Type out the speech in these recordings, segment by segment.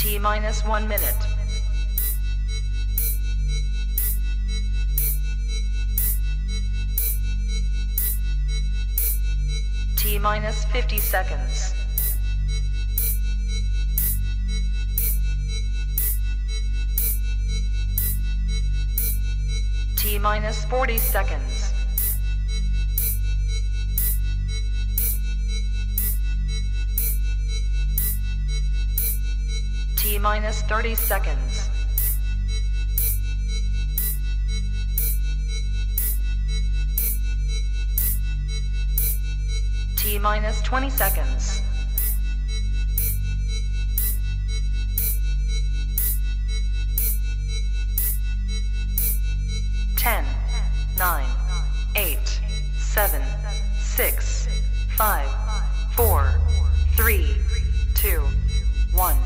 T minus 1 minute. T minus 50 seconds. T minus 40 seconds. T minus 30 seconds. T minus 20 seconds. Ten, 9, 8, 7, 6, 5, 4, 3, 2, 1,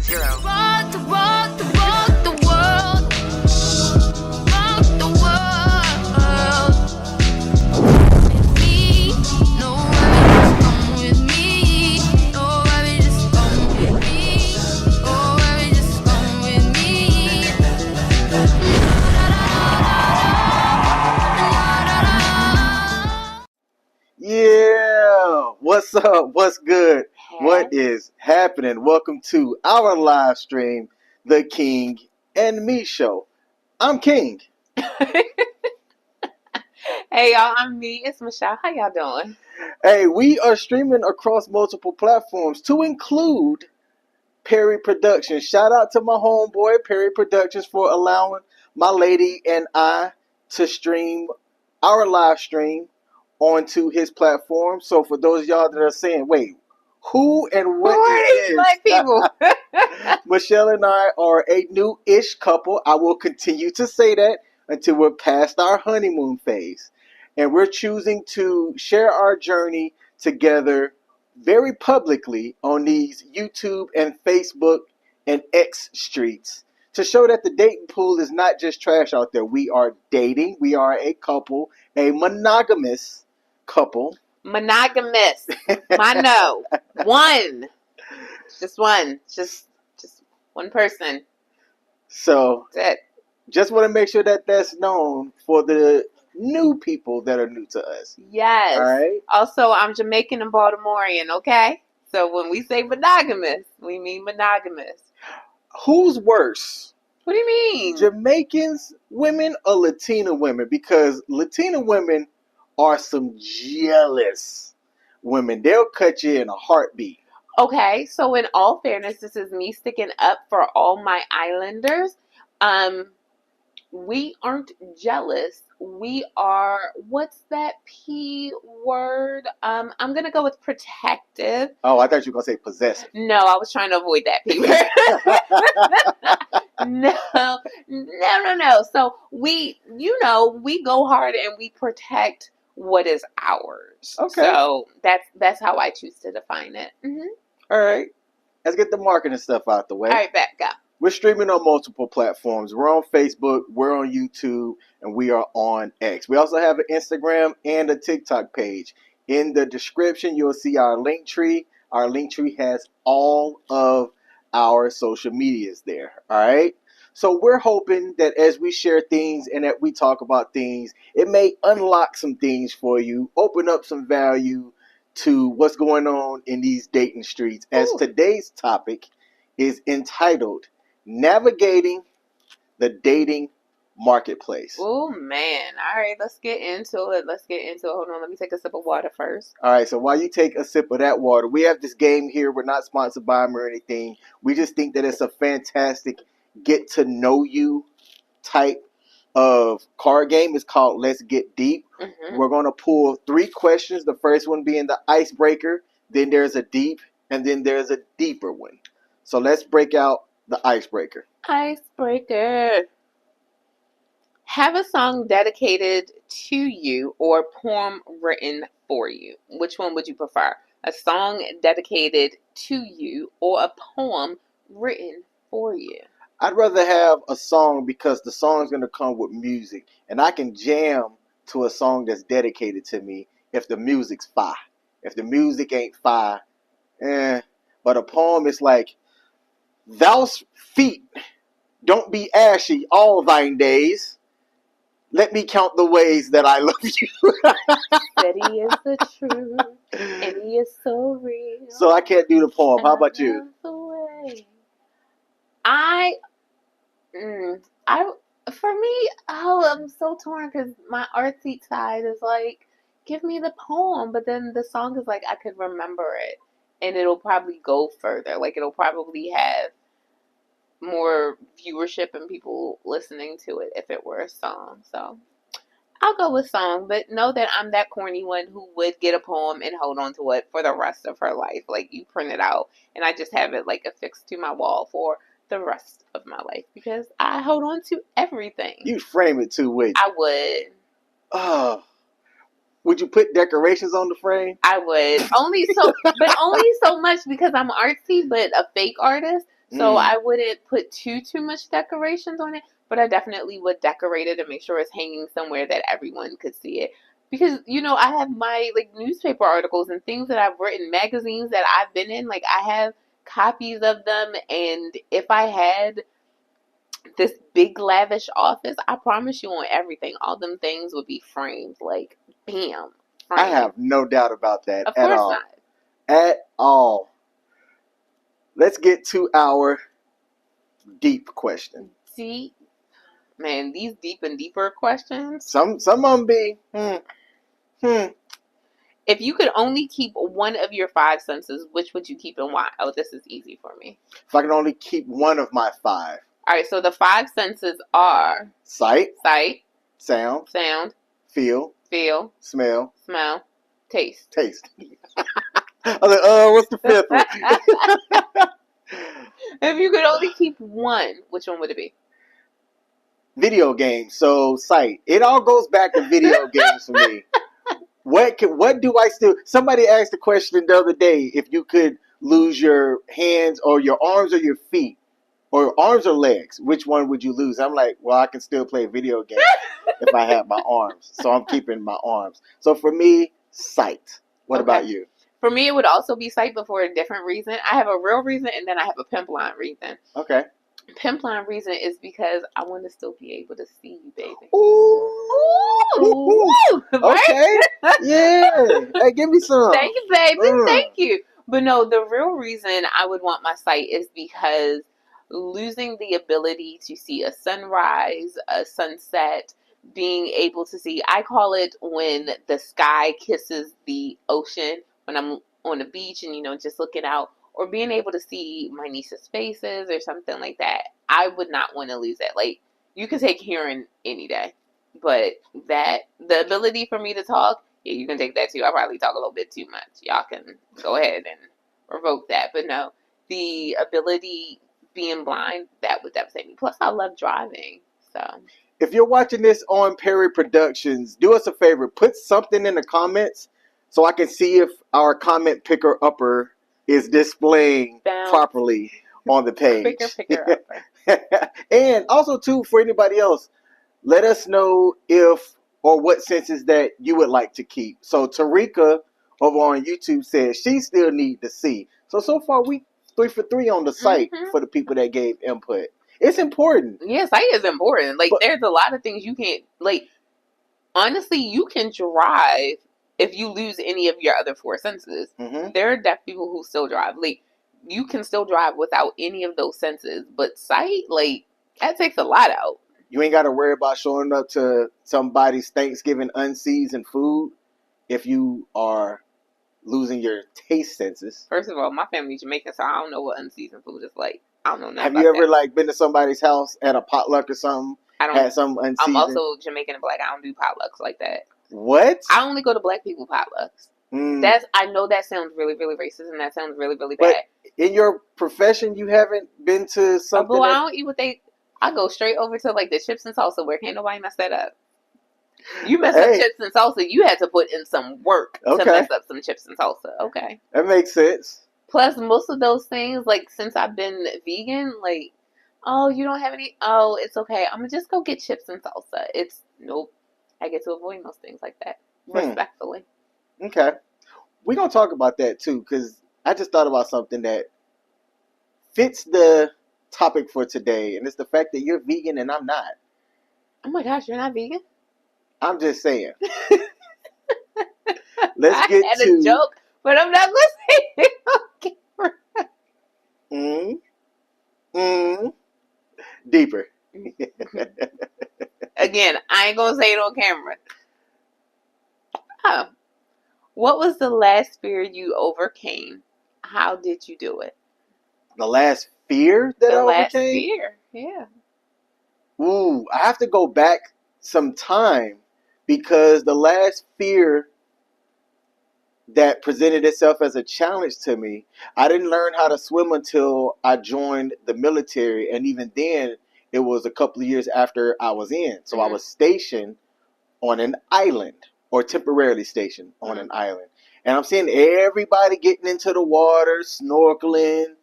0. Rock the world. Rock the world. With me, no worries, come with me. No worries, just come with me. No worries, just come with me. Yeah, what's up? What's good? Hey. What is happening? Welcome to our live stream, the King and Me Show. I'm King. Hey y'all, I'm Me. It's Michelle. How y'all doing? Hey, we are streaming across multiple platforms to include Perry Productions. Shout out to my homeboy Perry Productions for allowing my lady and I to stream our live stream onto his platform. So for those of y'all that are saying, wait, who and what Who are these is black people? Michelle and I are a new-ish couple. I will continue to say that until we're past our honeymoon phase. And we're choosing to share our journey together very publicly on these YouTube and Facebook and X streets to show that the dating pool is not just trash out there. We are dating. We are a couple, a monogamous couple. Monogamous. Mono. One. Just one. Just one person. So That's it. just want to make sure that that's known for the new people that are new to us. Yes. All right. Also, I'm Jamaican and Baltimorean, okay? So when we say monogamous, we mean monogamous. Who's worse, What do you mean? Jamaicans women or Latina women? Because Latina women are some jealous women. They'll cut you in a heartbeat. Okay, so in all fairness, this is me sticking up for all my islanders. We aren't jealous. We are, what's that P word? I'm gonna go with protective. Oh, I thought you were going to say possessive. No, I was trying to avoid that P word. No. So we go hard and we protect what is ours. Okay. So that's how I choose to define it. Mm-hmm. All right. Let's get the marketing stuff out the way. All right, back up. We're streaming on multiple platforms. We're on Facebook, we're on YouTube, and we are on X. We also have an Instagram and a TikTok page. In the description, you'll see our link tree. Our link tree has all of our social medias there. All right. So we're hoping that as we share things and that we talk about things, it may unlock some things for you, open up some value to what's going on in these dating streets. As Ooh. today's topic is entitled Navigating the Dating Marketplace. Oh man. All right, let's get into it. Hold on, let me take a sip of water first. All right, so while you take a sip of that water, we have this game here. We're not sponsored by them or anything. We just think that it's a fantastic get to know you type of card game. It's called Let's Get Deep. Mm-hmm. We're going to pull 3 questions. The first one being the icebreaker. Then there's a deep, and then there's a deeper one. So let's break out the icebreaker. Icebreaker. Have a song dedicated to you or a poem written for you. Which one would you prefer? A song dedicated to you or a poem written for you? I'd rather have a song because the song's going to come with music. And I can jam to a song that's dedicated to me if the music's fire. If the music ain't fire, But a poem is like, Thou's feet don't be ashy all thine days. Let me count the ways that I love you. That he is the truth, and he is so real. So I can't do the poem. And How I about you? love the way. I, mm, I, for me, I'm so torn because my artsy side is like, give me the poem, but then the song is like, I could remember it, and it'll probably go further. Like, it'll probably have more viewership and people listening to it if it were a song. So I'll go with song, but know that I'm that corny one who would get a poem and hold on to it for the rest of her life. Like, you print it out, and I just have it like affixed to my wall for the rest of my life because I hold on to everything. You'd frame it too, would you? I would. Oh. Would you put decorations on the frame? I would. Only so much because I'm artsy, but a fake artist. So I wouldn't put too much decorations on it, but I definitely would decorate it and make sure it's hanging somewhere that everyone could see it. Because, I have my like newspaper articles and things that I've written, magazines that I've been in, like I have copies of them, and if I had this big lavish office, I promise you on everything, all them things would be framed, like bam. I have no doubt about that Of at course all. not. At all. Let's get to our deep question. See, man, these deep and deeper questions. Some of them be, If you could only keep one of your five senses, which would you keep and why? Oh, this is easy for me. If I can only keep one of my five. All right, so the five senses are Sight, sound, feel, smell, taste. taste. I was like, what's the fifth one? If you could only keep one, which one would it be? Video games. So sight. It all goes back to video games for me. What do I still? Somebody asked the question the other day: if you could lose your hands or your arms or your feet, or arms or legs, which one would you lose? I'm like, well, I can still play video games if I have my arms, so I'm keeping my arms. So for me, sight. What about you? For me, it would also be sight, but for a different reason. I have a real reason, and then I have a pimp line reason. Okay. Pimp line reason is because I want to still be able to see you, baby. Ooh. Okay. Yeah. Hey, give me some. Thank you, baby. Thank you. But no, the real reason I would want my sight is because losing the ability to see a sunrise, a sunset, being able to see, I call it when the sky kisses the ocean, when I'm on the beach and, just looking out, or being able to see my niece's faces or something like that. I would not want to lose that. Like, you can take hearing any day, but the ability for me to talk, yeah, you can take that too. I probably talk a little bit too much. Y'all can go ahead and revoke that. But no, the ability being blind, that would devastate me. Plus, I love driving. So if you're watching this on Perry Productions, do us a favor. Put something in the comments so I can see if our comment picker upper is displaying properly on the page. Picker upper. And also, too, for anybody else, let us know if or what senses that you would like to keep. So Tarika over on YouTube says she still need to see. So far we 3 for 3 on the site for the people that gave input. It's important. Yeah, sight is important. Like, there's a lot of things you can't, like, honestly, you can drive if you lose any of your other four senses. There are deaf people who still drive. Like, you can still drive without any of those senses. But sight, like, that takes a lot out. You ain't got to worry about showing up to somebody's Thanksgiving unseasoned food if you are losing your taste senses. First of all, my family's Jamaican, so I don't know what unseasoned food is like. I don't know nothing Have about you ever that. been to somebody's house at a potluck or something? Had some unseasoned? I'm also Jamaican and black. I don't do potlucks like that. What? I only go to black people potlucks. I know that sounds really, really racist, and that sounds really, really bad. But in your profession, you haven't been to something. I don't eat what they. I go straight over to like the chips and salsa where can't nobody mess that up. You mess up chips and salsa, you had to put in some work to mess up some chips and salsa. Okay, that makes sense. Plus, most of those things, like since I've been vegan, like, oh, you don't have any. Oh, it's okay. I'm gonna just go get chips and salsa. It's nope. I get to avoid most things like that respectfully. Okay, we're gonna talk about that too because I just thought about something that fits the topic for today, and it's the fact that you're vegan and I'm not. Oh my gosh, you're not vegan? I'm just saying. Let's I get had to a joke, but I'm not listening. deeper. Again, I ain't gonna say it on camera. Oh. What was the last fear you overcame? How did you do it? The last fear that I The last overcame? fear, yeah. Ooh, I have to go back some time because the last fear that presented itself as a challenge to me, I didn't learn how to swim until I joined the military, and even then it was a couple of years after I was in. So I was stationed on an island, or temporarily stationed on an island. And I'm seeing everybody getting into the water, snorkeling,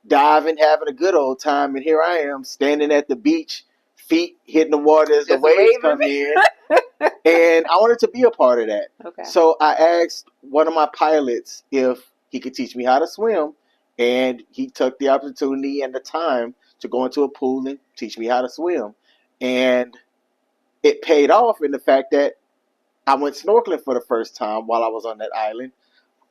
diving, having a good old time. And here I am standing at the beach, feet hitting the water as the Just waves waving. come in. And I wanted to be a part of that. Okay. So I asked one of my pilots if he could teach me how to swim. And he took the opportunity and the time to go into a pool and teach me how to swim. And it paid off in the fact that I went snorkeling for the first time while I was on that island.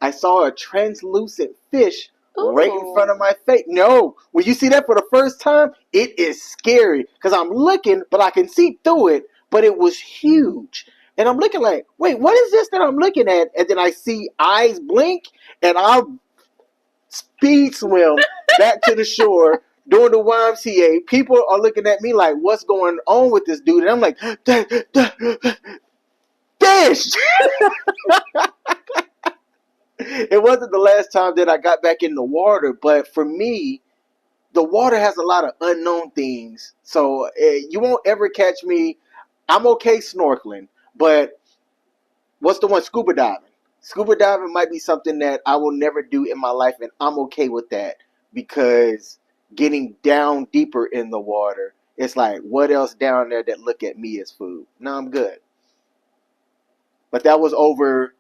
I saw a translucent fish right in front of my face. No, when you see that for the first time, it is scary because I'm looking, but I can see through it, but it was huge. And I'm looking like, wait, what is this that I'm looking at? And then I see eyes blink, and I'll speed swim back to the shore during the YMCA. People are looking at me like, what's going on with this dude? And I'm like, fish! It wasn't the last time that I got back in the water, but for me, the water has a lot of unknown things. So you won't ever catch me. I'm okay snorkeling, but what's the one? Scuba diving. Scuba diving might be something that I will never do in my life, and I'm okay with that because getting down deeper in the water, it's like, what else down there that look at me as food? No, I'm good. But that was over.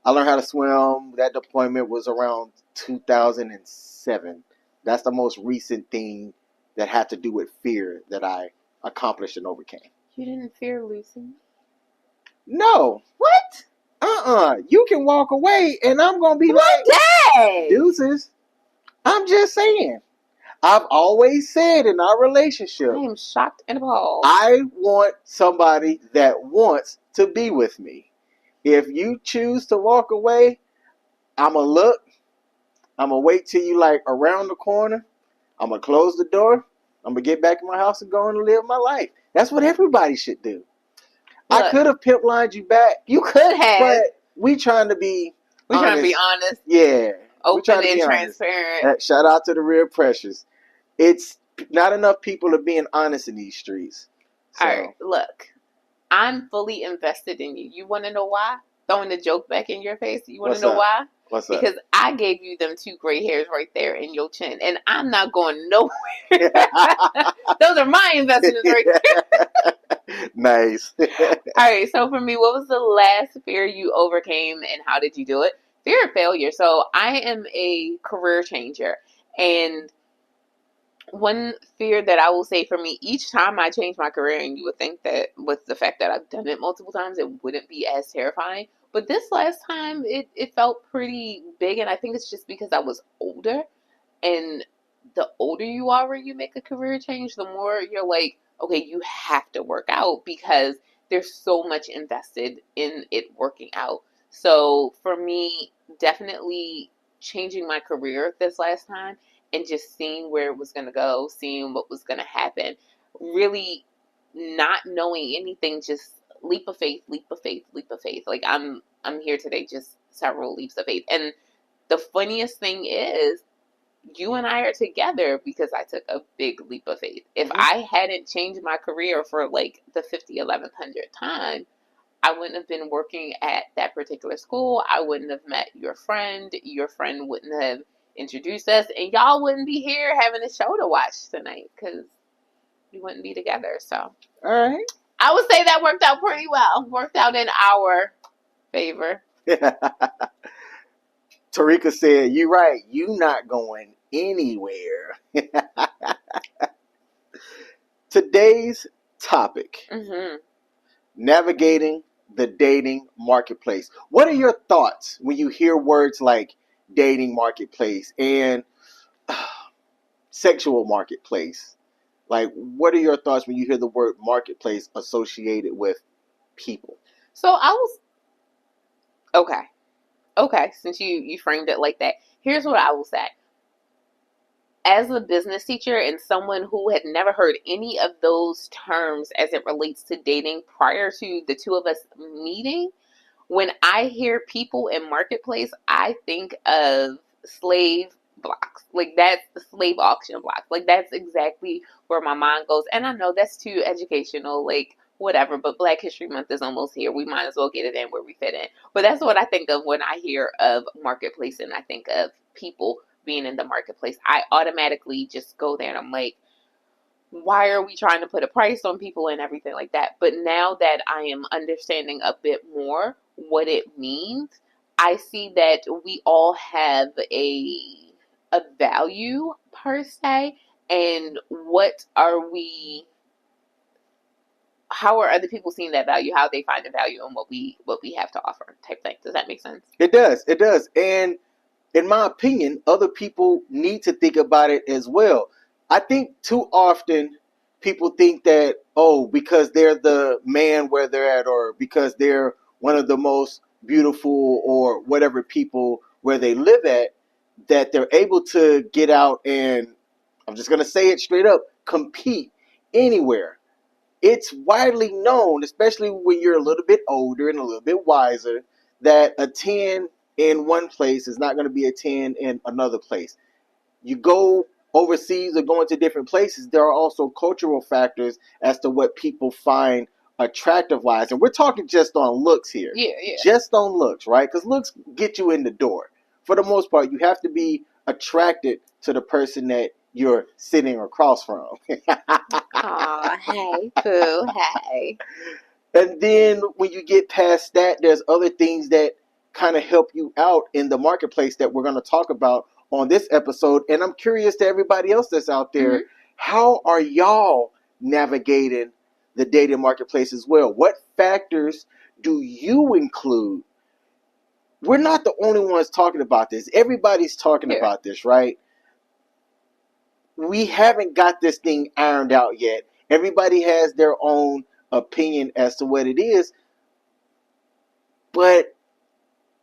I learned how to swim. That deployment was around 2007. That's the most recent thing that had to do with fear that I accomplished and overcame. You didn't fear losing? No. What? You can walk away and I'm going to be One like, day! deuces. I'm just saying. I've always said in our relationship, I am shocked and appalled. I want somebody that wants to be with me. If you choose to walk away, I'm going to look. I'm going to wait till you like around the corner. I'm going to close the door. I'm going to get back in my house and go and live my life. That's what everybody should do. Look, I could have pimp lined you back. You could have. But we trying to be We're honest. trying to be honest. Yeah. Open and transparent. Shout out to the real precious. It's not enough people are being honest in these streets. So. All right, look. I'm fully invested in you. You want to know why? Throwing the joke back in your face. You want to know why? What's up? Because I gave you them 2 gray hairs right there in your chin, and I'm not going nowhere. Those are my investments right there. Nice. All right, so for me, what was the last fear you overcame, and how did you do it? Fear of failure. So I am a career changer, and one fear that I will say for me, each time I change my career, and you would think that with the fact that I've done it multiple times, it wouldn't be as terrifying. But this last time, it felt pretty big, and I think it's just because I was older. And the older you are when you make a career change, the more you're like, okay, you have to work out because there's so much invested in it working out. So for me, definitely changing my career this last time and just seeing where it was going to go, seeing what was going to happen, really not knowing anything, just leap of faith, leap of faith, leap of faith. Like I'm here today, just several leaps of faith. And the funniest thing is, you and I are together because I took a big leap of faith. If I hadn't changed my career for like the 1100th time, I wouldn't have been working at that particular school. I wouldn't have met your friend. Your friend wouldn't have introduced us, and y'all wouldn't be here having a show to watch tonight because we wouldn't be together. So, all right, I would say that worked out pretty well. Worked out in our favor. Tarika said, "You right. You not going anywhere. Today's topic: Mm-hmm. navigating the dating marketplace. What are your thoughts when you hear words like dating marketplace and sexual marketplace? Like, what are your thoughts when you hear the word marketplace associated with people? So I was okay. Okay, since you framed it like that, here's what I will say. As a business teacher and someone who had never heard any of those terms as it relates to dating prior to the two of us meeting, when I hear people in marketplace, I think of slave blocks. Like that's the slave auction blocks. Like that's exactly where my mind goes. And I know that's too educational, like whatever, but Black History Month is almost here. We might as well get it in where we fit in. But that's what I think of when I hear of marketplace and I think of people being in the marketplace. I automatically just go there and I'm like, why are we trying to put a price on people and everything like that? But now that I am understanding a bit more what it means, I see that we all have a value per se, and how are other people seeing that value, how they find the value in what we have to offer type thing. Does that make sense? It does. It does. And in my opinion, other people need to think about it as well. I think too often people think that, oh, because they're the man where they're at, or because they're one of the most beautiful or whatever people where they live at, that they're able to get out and, I'm just going to say it straight up, compete anywhere. It's widely known, especially when you're a little bit older and a little bit wiser, that a 10 in one place is not going to be a 10 in another place. You go overseas or go into different places, there are also cultural factors as to what people find attractive wise. And we're talking just on looks here. Yeah, yeah. Just on looks, right? Because looks get you in the door. For the most part, you have to be attracted to the person that you're sitting across from. Aw, hey, boo, hey. And then when you get past that, there's other things that kind of help you out in the marketplace that we're going to talk about on this episode. And I'm curious to everybody else that's out there, how are y'all navigating the dating marketplace as well? What factors do you include? We're not the only ones talking about this. Everybody's talking about this, right? We haven't got this thing ironed out yet. Everybody has their own opinion as to what it is. But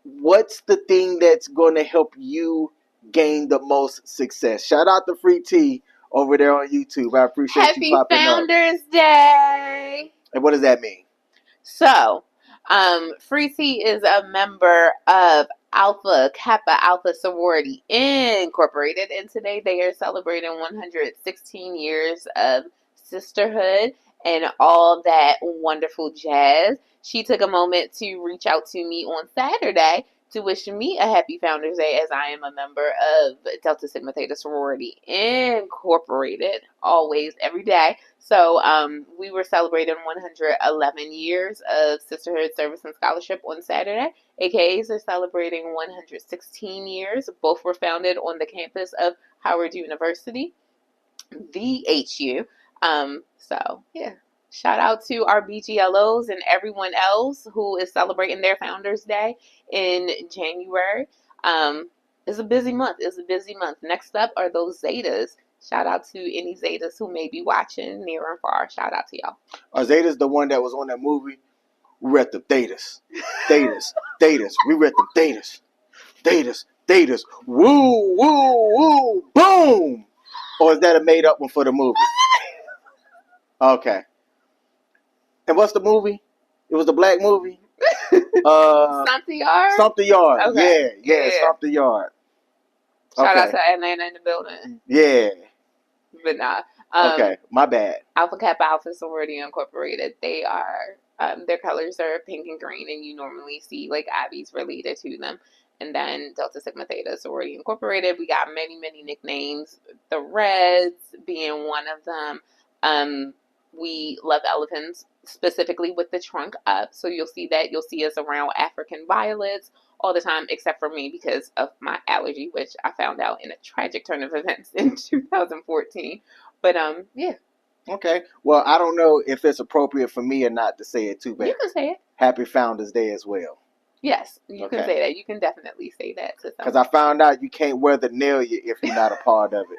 what's the thing that's going to help you gain the most success? Shout out to Free T over there on YouTube. I appreciate you popping up. Happy Founders Day! And what does that mean? So, Free T is a member of Alpha Kappa Alpha Sorority Incorporated, and today they are celebrating 116 years of sisterhood and all that wonderful jazz. She took a moment to reach out to me on Saturday to wish me a happy Founders Day, as I am a member of Delta Sigma Theta Sorority Incorporated, always, every day. So we were celebrating 111 years of sisterhood, service, and scholarship on Saturday. AKAs are celebrating 116 years. Both were founded on the campus of Howard University, the HU. So, yeah. Shout out to our BGLOs and everyone else who is celebrating their Founders Day in January. It's a busy month. It's a busy month. Next up are those Zetas. Shout out to any Zetas who may be watching near and far. Shout out to y'all. Are Zetas the one that was on that movie? We're at the Thetas. Thetas. Thetas. We were at the Thetas. Thetas. Thetas. Woo, woo, woo, boom! Or is that a made up one for the movie? Okay. And what's the movie? It was the black movie? Something Yard? Something Yard. Okay. Yeah, Something Yard. Shout out to Atlanta in the building. Yeah. But nah. Okay, my bad. Alpha Kappa Alpha Sorority Incorporated. They are, their colors are pink and green, and you normally see like Ivies related to them. And then Delta Sigma Theta Sorority Incorporated, we got many, many nicknames. The Reds being one of them. We love elephants, specifically with the trunk up. So you'll see that. You'll see us around African violets all the time, except for me because of my allergy, which I found out in a tragic turn of events in 2014. But yeah, Okay. Well, I don't know if it's appropriate for me or not to say it too, you but can say it. Happy Founders Day as well. Yes, you can Okay. say that. You can definitely say that to Because I found out you can't wear the nail if you're not a part of it.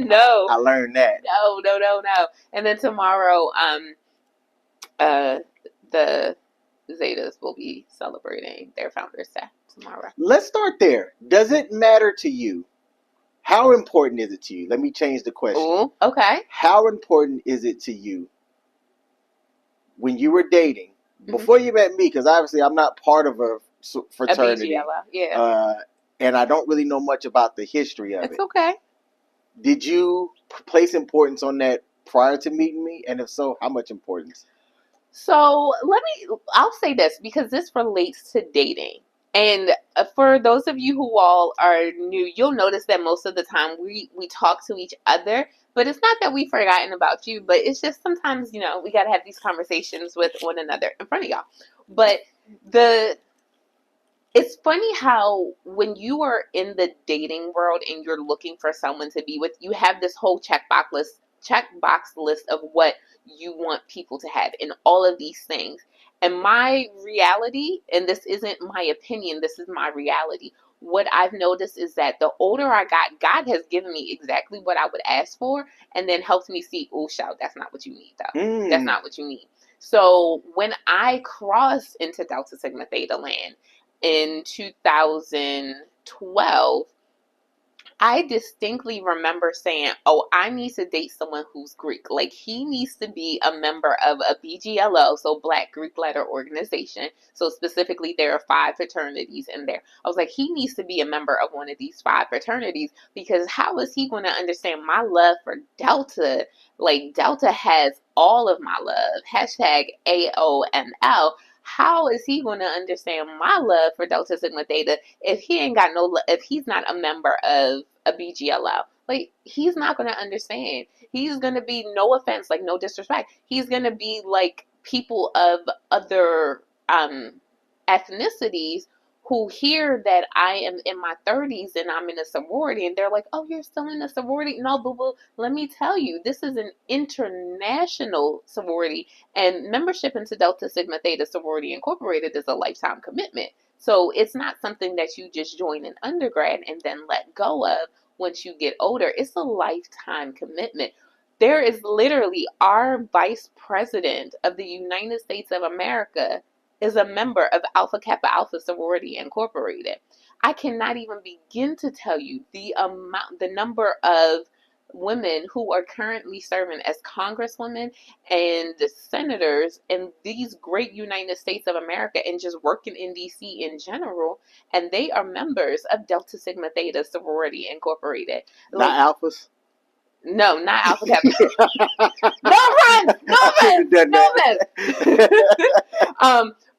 no, I learned that. no. And then tomorrow, the Zetas will be celebrating their Founders Day tomorrow. Let's start there. Does it matter to you? How important is it to you? Let me change the question. Ooh, okay. How important is it to you when you were dating, before you met me, because obviously I'm not part of a fraternity, A BGLO, yeah. And I don't really know much about the history of It's it. okay. Did you place importance on that prior to meeting me? And if so, how much importance? So I'll say this because this relates to dating. And for those of you who all are new, you'll notice that most of the time we talk to each other, but it's not that we've forgotten about you, but it's just sometimes, we got to have these conversations with one another in front of y'all. But it's funny how when you are in the dating world and you're looking for someone to be with, you have this whole checkbox list of what you want people to have in all of these things. And my reality, and this isn't my opinion, this is my reality. What I've noticed is that the older I got, God has given me exactly what I would ask for and then helps me see, oh, shout, that's not what you need, though. That's not what you need. So when I crossed into Delta Sigma Theta land, in 2012, I distinctly remember saying, oh, I need to date someone who's Greek. Like, he needs to be a member of a BGLO, so Black Greek Letter Organization. So specifically, there are 5 fraternities in there. I was like, he needs to be a member of one of these 5 fraternities because how is he going to understand my love for Delta? Like, Delta has all of my love. Hashtag AOML. How is he going to understand my love for Delta Sigma Theta if he ain't got no, if he's not a member of a BGLO? Like, he's not going to understand. He's going to be, no offense, like, no disrespect, he's going to be like people of other ethnicities who hear that I am in my 30s and I'm in a sorority and they're like, oh, you're still in a sorority? No, boo-boo, let me tell you, this is an international sorority, and membership into Delta Sigma Theta Sorority Incorporated is a lifetime commitment. So it's not something that you just join in undergrad and then let go of once you get older. It's a lifetime commitment. There is literally our vice president of the United States of America is a member of Alpha Kappa Alpha Sorority Incorporated. I cannot even begin to tell you the number of women who are currently serving as congresswomen and senators in these great United States of America and just working in DC in general, and they are members of Delta Sigma Theta Sorority Incorporated. Like, Not alphas? no, not Alpha Kappa. No offense.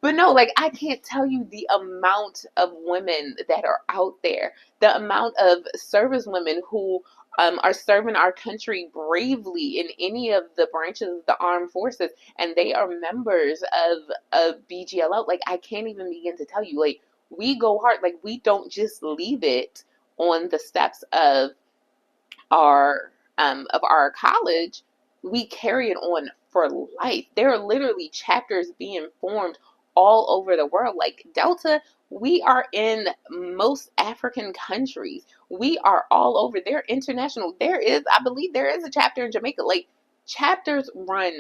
But no, like, I can't tell you the amount of women that are out there, the amount of service women who are serving our country bravely in any of the branches of the armed forces, and they are members of BGLO. Like, I can't even begin to tell you. Like, we go hard. Like, we don't just leave it on the steps of our college. We carry it on for life. There are literally chapters being formed all over the world. Like, Delta, we are in most African countries. We are all over. They're international. I believe there is a chapter in Jamaica. Like, chapters run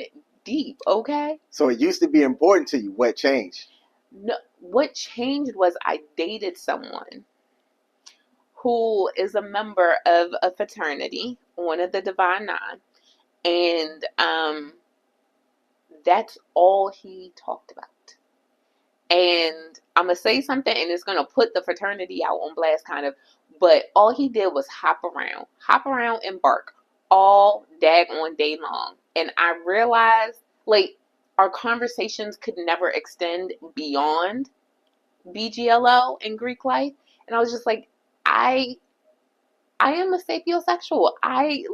deep, okay? So it used to be important to you. What changed? No, what changed was I dated someone who is a member of a fraternity, one of the Divine Nine, and that's all he talked about. And I'm gonna say something, and it's gonna put the fraternity out on blast, kind of. But all he did was hop around and bark all daggone day long. And I realized, like, our conversations could never extend beyond BGLO and Greek life. And I was just like, I am a sapiosexual. I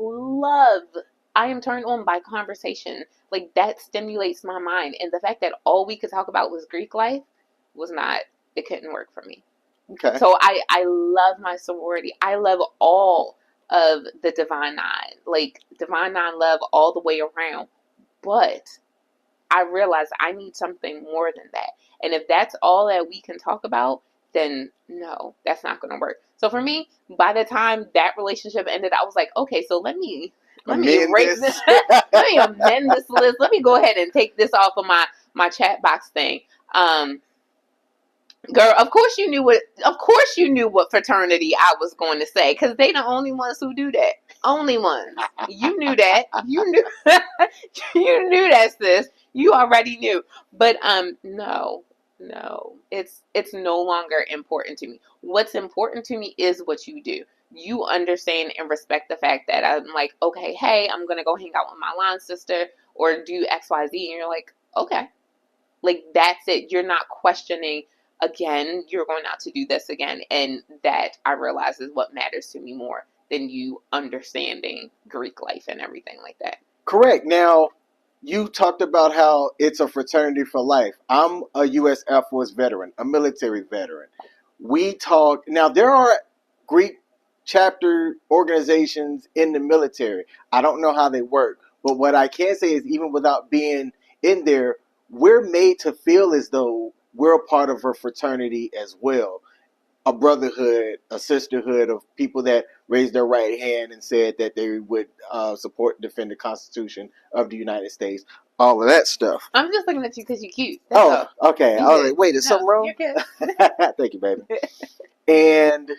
am turned on by conversation. Like, that stimulates my mind. And the fact that all we could talk about was Greek life was not it couldn't work for me. Okay. So I love my sorority. I love all of the Divine Nine. Like, Divine Nine love all the way around. But I realize I need something more than that. And if that's all that we can talk about, then no, that's not going to work. So for me, by the time that relationship ended, I was like, okay, so let me Amend erase this. let me amend this list. Let me go ahead and take this off of my chat box thing. Girl, of course you knew what fraternity I was going to say, because they the only ones who do that. Only ones. You knew that. You knew you knew that, sis. You already knew. But no. It's no longer important to me. What's important to me is what you do. You understand and respect the fact that I'm like, okay, hey, I'm gonna go hang out with my line sister or do XYZ, and you're like, okay. Like, that's it. You're not questioning again, you're going out to do this again. And that, I realize, is what matters to me more than you understanding Greek life and everything like that. Correct. Now, you talked about how it's a fraternity for life. I'm a U.S. Air Force veteran, a military veteran. We talk now. There are Greek chapter organizations in the military. I don't know how they work, but what I can say is, even without being in there, we're made to feel as though we're a part of a fraternity as well. A brotherhood, a sisterhood of people that raised their right hand and said that they would support and defend the Constitution of the United States. All of that stuff. I'm just looking at you because you're cute. That's all. Okay. You I was good. like, wait, is something wrong? You're good. Thank you, baby. And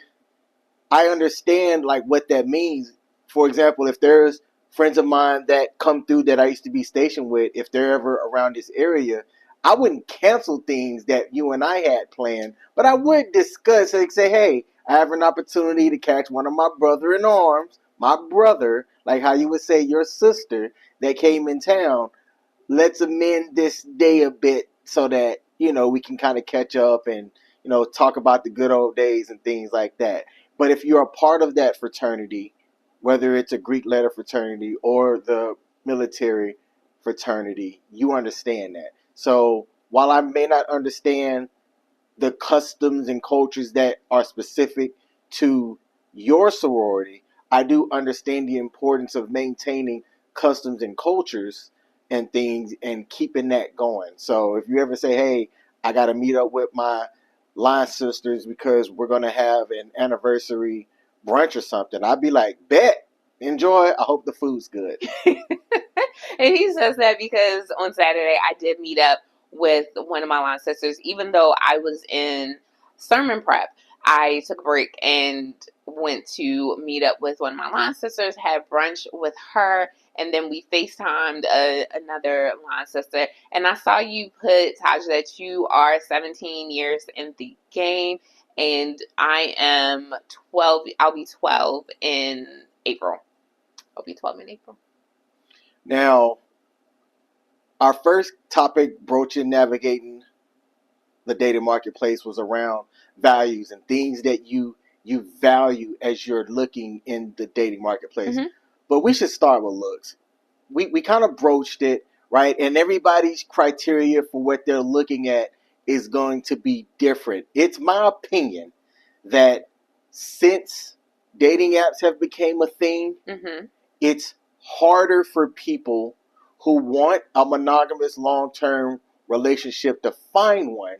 I understand like what that means. For example, if there's friends of mine that come through that I used to be stationed with, if they're ever around this area, I wouldn't cancel things that you and I had planned, but I would discuss, like, say, hey, I have an opportunity to catch one of my brother in arms, my brother, like how you would say your sister that came in town. Let's amend this day a bit so that, we can kind of catch up and, talk about the good old days and things like that. But if you're a part of that fraternity, whether it's a Greek letter fraternity or the military fraternity, you understand that. So while I may not understand the customs and cultures that are specific to your sorority, I do understand the importance of maintaining customs and cultures and things and keeping that going. So if you ever say, hey, I got to meet up with my line sisters because we're going to have an anniversary brunch or something, I'd be like, bet, enjoy. I hope the food's good. And he says that because on Saturday I did meet up with one of my line sisters. Even though I was in sermon prep, I took a break and went to meet up with one of my line sisters, had brunch with her, and then we FaceTimed another line sister. And I saw you put, Taj, that you are 17 years in the game, and I am 12. I'll be 12 in April. I'll be 12 in April. Now, our first topic, broaching navigating the dating marketplace, was around values and things that you value as you're looking in the dating marketplace. Mm-hmm. But we should start with looks. We kind of broached it, right? And everybody's criteria for what they're looking at is going to be different. It's my opinion that since dating apps have become a thing, Mm-hmm. it's harder for people who want a monogamous long-term relationship to find one,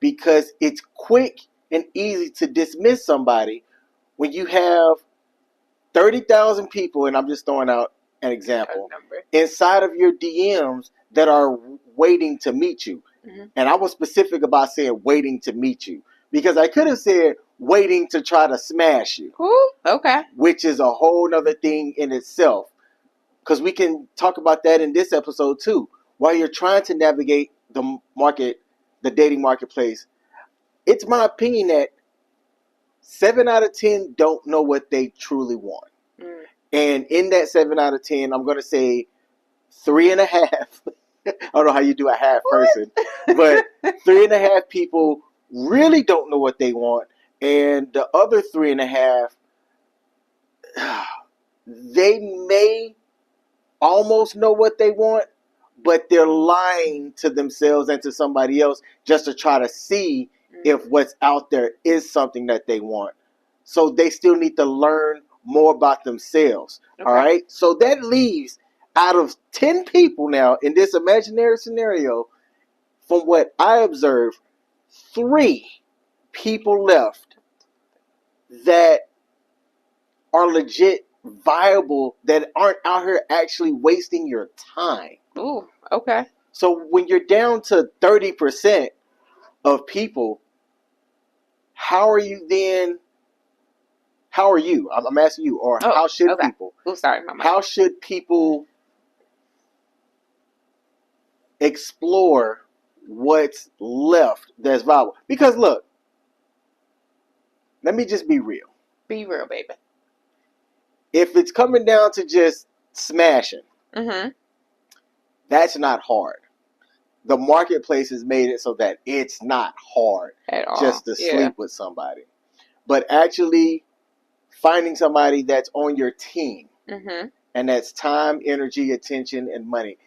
because it's quick and easy to dismiss somebody when you have 30,000 people, and I'm just throwing out an example, inside of your DMs that are waiting to meet you. Mm-hmm. And I was specific about saying waiting to meet you, because I could have said waiting to try to smash you. Ooh, okay. Which is a whole nother thing in itself, because we can talk about that in this episode too. While you're trying to navigate the market, the dating marketplace, it's my opinion that 7 out of 10 don't know what they truly want. Mm. And in that 7 out of 10, I'm going to say 3.5. I don't know how you do a half person, but 3.5 people really don't know what they want. And the other 3.5, they may almost know what they want, but they're lying to themselves and to somebody else just to try to see if what's out there is something that they want. So they still need to learn more about themselves. Okay. All right. So that leaves out of 10 people now in this imaginary scenario, from what I observed, 3 people left that are legit viable, that aren't out here actually wasting your time. Ooh, okay. So when you're down to 30% of people, how are you then? How are you? I'm asking you, or how should okay. people? Oh, sorry, my mic. How should people explore what's left that's viable? Because look, let me just be real. Be real, baby. If it's coming down to just smashing, Mm-hmm. that's not hard. The marketplace has made it so that it's not hard At all. just to Yeah. sleep with somebody. But actually finding somebody that's on your team, Mm-hmm. and that's time, energy, attention, and money,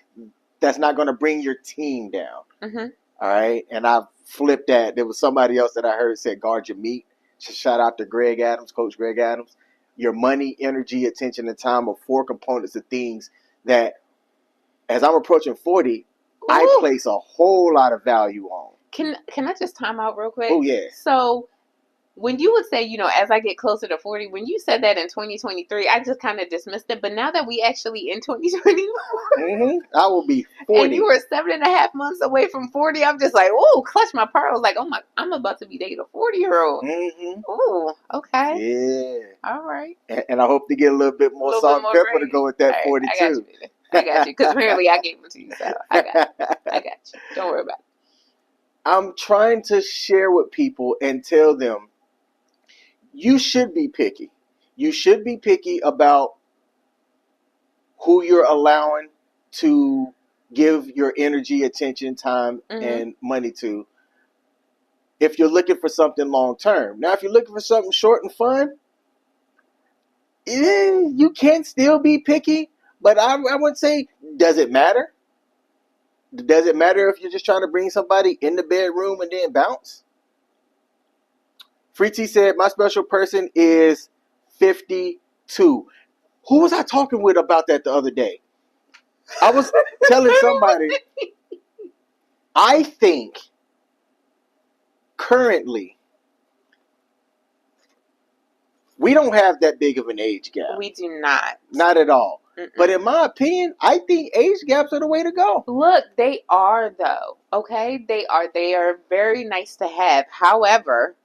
that's not going to bring your team down. Mm-hmm. All right? And I flipped that. There was somebody else that I heard said, guard your meat. Shout out to Greg Adams, Coach Greg Adams. Your money, energy, attention, and time are 4 components of things that, as I'm approaching 40, I Ooh. place a whole lot of value on. Can I just time out real quick? Oh, yeah. So when you would say, as I get closer to 40, when you said that in 2023, I just kind of dismissed it. But now that we actually in 2024, I will be 40. and you were 7.5 months away from 40, I'm just like, ooh, clutch my pearls. Like, oh my, I'm about to be dating a 40-year-old. Ooh, okay. Yeah. All right. And I hope to get a little bit more salt and pepper to go with that 42. I got you, baby. I got you. Because apparently I gave it to you, so I got you. Don't worry about it. I'm trying to share with people and tell them, you should be picky. You should be picky about who you're allowing to give your energy, attention, time, and money to, if you're looking for something long term. Now, if you're looking for something short and fun, you can still be picky, but I would say, does it matter? Does it matter if you're just trying to bring somebody in the bedroom and then bounce? Free T said, my special person is 52. Who was I talking with about that the other day? I was telling somebody, I think currently we don't have that big of an age gap. We do not. Not at all. But in my opinion, I think age gaps are the way to go. Look, they are though. Okay? They are very nice to have. However,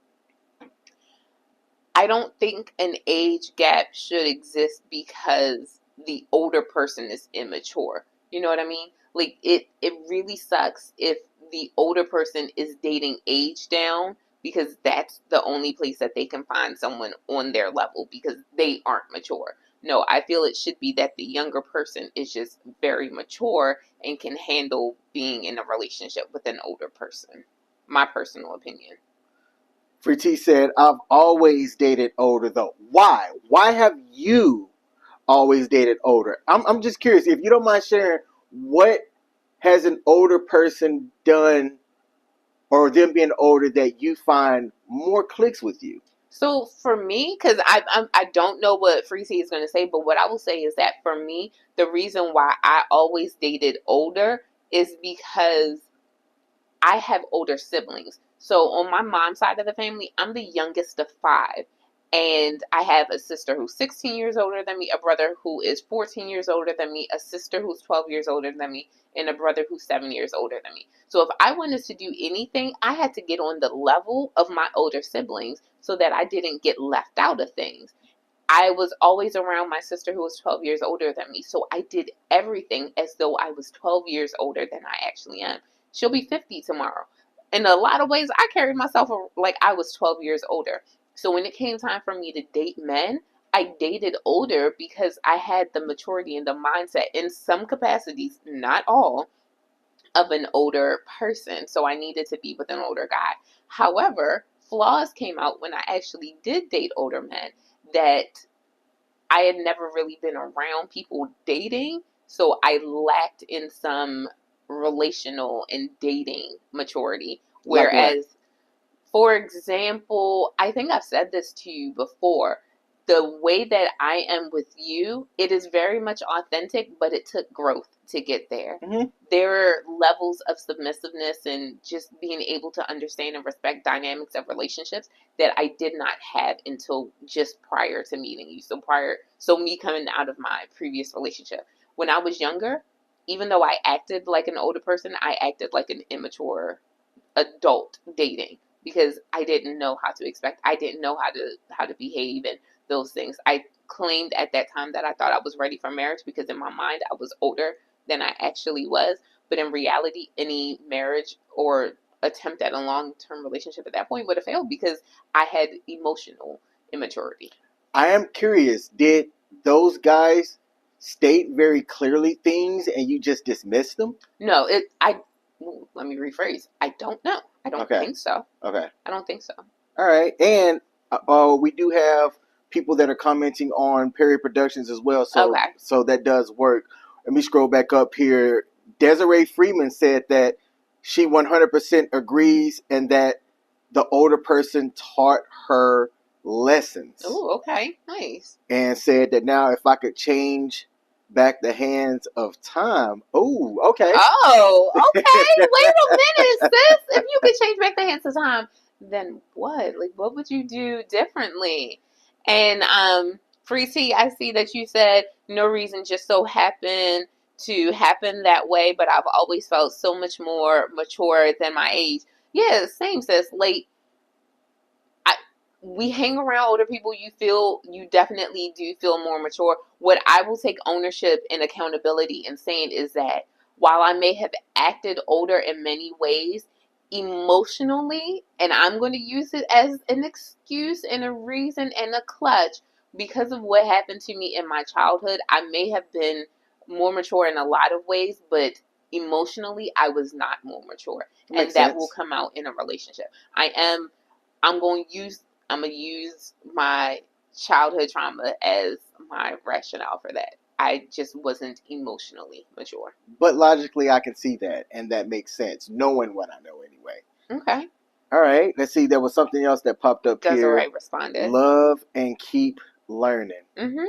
I don't think an age gap should exist because the older person is immature. You know what I mean? Like it really sucks if the older person is dating age down, because that's the only place that they can find someone on their level because they aren't mature. No, I feel it should be that the younger person is just very mature and can handle being in a relationship with an older person. My personal opinion. Free T said, I've always dated older though. Why? Why have you always dated older? I'm just curious. If you don't mind sharing, what has an older person done, or them being older, that you find more clicks with you? So for me, because I don't know what Freezy is going to say, but what I will say is that for me, the reason why I always dated older is because I have older siblings. So on my mom's side of the family, I'm the youngest of 5. And I have a sister who's 16 years older than me, a brother who is 14 years older than me, a sister who's 12 years older than me, and a brother who's 7 years older than me. So if I wanted to do anything, I had to get on the level of my older siblings so that I didn't get left out of things. I was always around my sister who was 12 years older than me. So I did everything as though I was 12 years older than I actually am. She'll be 50 tomorrow. In a lot of ways, I carried myself like I was 12 years older. So when it came time for me to date men, I dated older because I had the maturity and the mindset, in some capacities, not all, of an older person. So I needed to be with an older guy. However, flaws came out when I actually did date older men, that I had never really been around people dating. So I lacked in some relational and dating maturity. Like what? Whereas For example, I think I've said this to you before. The way that I am with you, it is very much authentic, but it took growth to get there. Mhm. There are levels of submissiveness and just being able to understand and respect dynamics of relationships that I did not have until just prior to meeting you. So me coming out of my previous relationship. When I was younger, even though I acted like an older person, I acted like an immature adult dating because I didn't know how to expect. I didn't know how to behave and those things. I claimed at that time that I thought I was ready for marriage because in my mind I was older than I actually was. But in reality, any marriage or attempt at a long-term relationship at that point would have failed because I had emotional immaturity. I am curious, did those guys state very clearly things and you just dismissed them? No, let me rephrase. I don't know. I don't Okay. think so. Okay. I don't think so. All right. And we do have people that are commenting on Perry Productions as well. So, Okay. so that does work. Let me scroll back up here. Desiree Freeman said that she 100% agrees and that the older person taught her lessons. Oh, okay. Nice. And said that now if I could change back the hands of time. Oh, okay. Oh, okay. Wait a minute, sis. If you could change back the hands of time, then what? Like, what would you do differently? And Free T, I see that you said no reason just so happened to happen that way, but I've always felt so much more mature than my age. Yeah, same, sis. Like, we hang around older people, you definitely do feel more mature. What I will take ownership and accountability in saying is that while I may have acted older in many ways, emotionally, and I'm going to use it as an excuse and a reason and a clutch, because of what happened to me in my childhood, I may have been more mature in a lot of ways, but emotionally, I was not more mature. And that will come out in a relationship. I'm going to use my childhood trauma as my rationale for that. I just wasn't emotionally mature. But logically, I can see that, and that makes sense, knowing what I know anyway. Okay. All right, let's see. There was something else that popped up here. Desiree responded. Love and keep learning. Mm-hmm.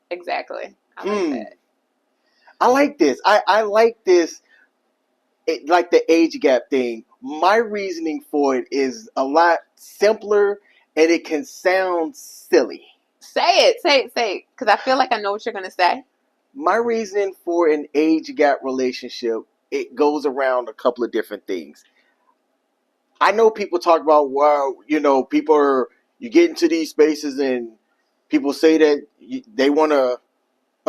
Exactly. I like that. I like this. I like this. Like the age gap thing. My reasoning for it is a lot simpler, and it can sound silly. Say it. Because I feel like I know what you're going to say. My reasoning for an age gap relationship, it goes around a couple of different things. I know people talk about, well, you get into these spaces and people say that they want a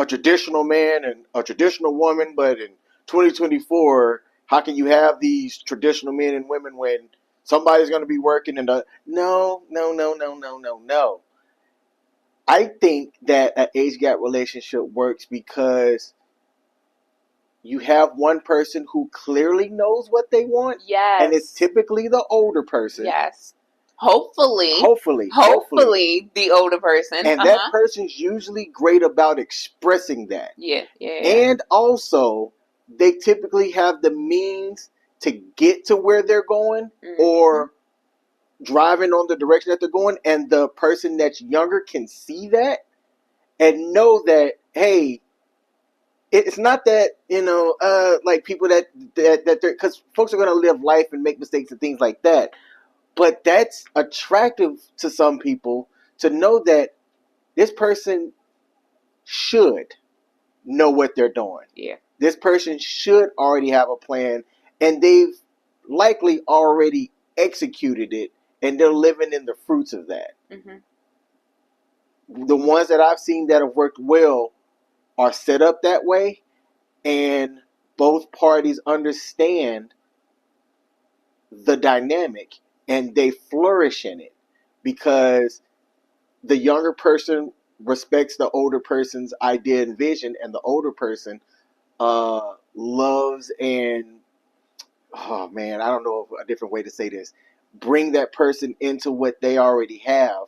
traditional man and a traditional woman, but in 2024, how can you have these traditional men and women when somebody's going to be working in the... No. I think that an age gap relationship works because you have one person who clearly knows what they want. Yes. And it's typically the older person. Yes. Hopefully the older person. And that person's usually great about expressing that. Yeah. And also, they typically have the means to get to where they're going or driving on the direction that they're going. And the person that's younger can see that and know that, hey, it's not that, like people that they're, because folks are going to live life and make mistakes and things like that. But that's attractive to some people to know that this person should know what they're doing. Yeah. This person should already have a plan, and they've likely already executed it, and they're living in the fruits of that. The ones that I've seen that have worked well are set up that way, and both parties understand the dynamic, and they flourish in it because the younger person respects the older person's idea and vision, and the older person loves and, oh man, I don't know a different way to say this, bring that person into what they already have,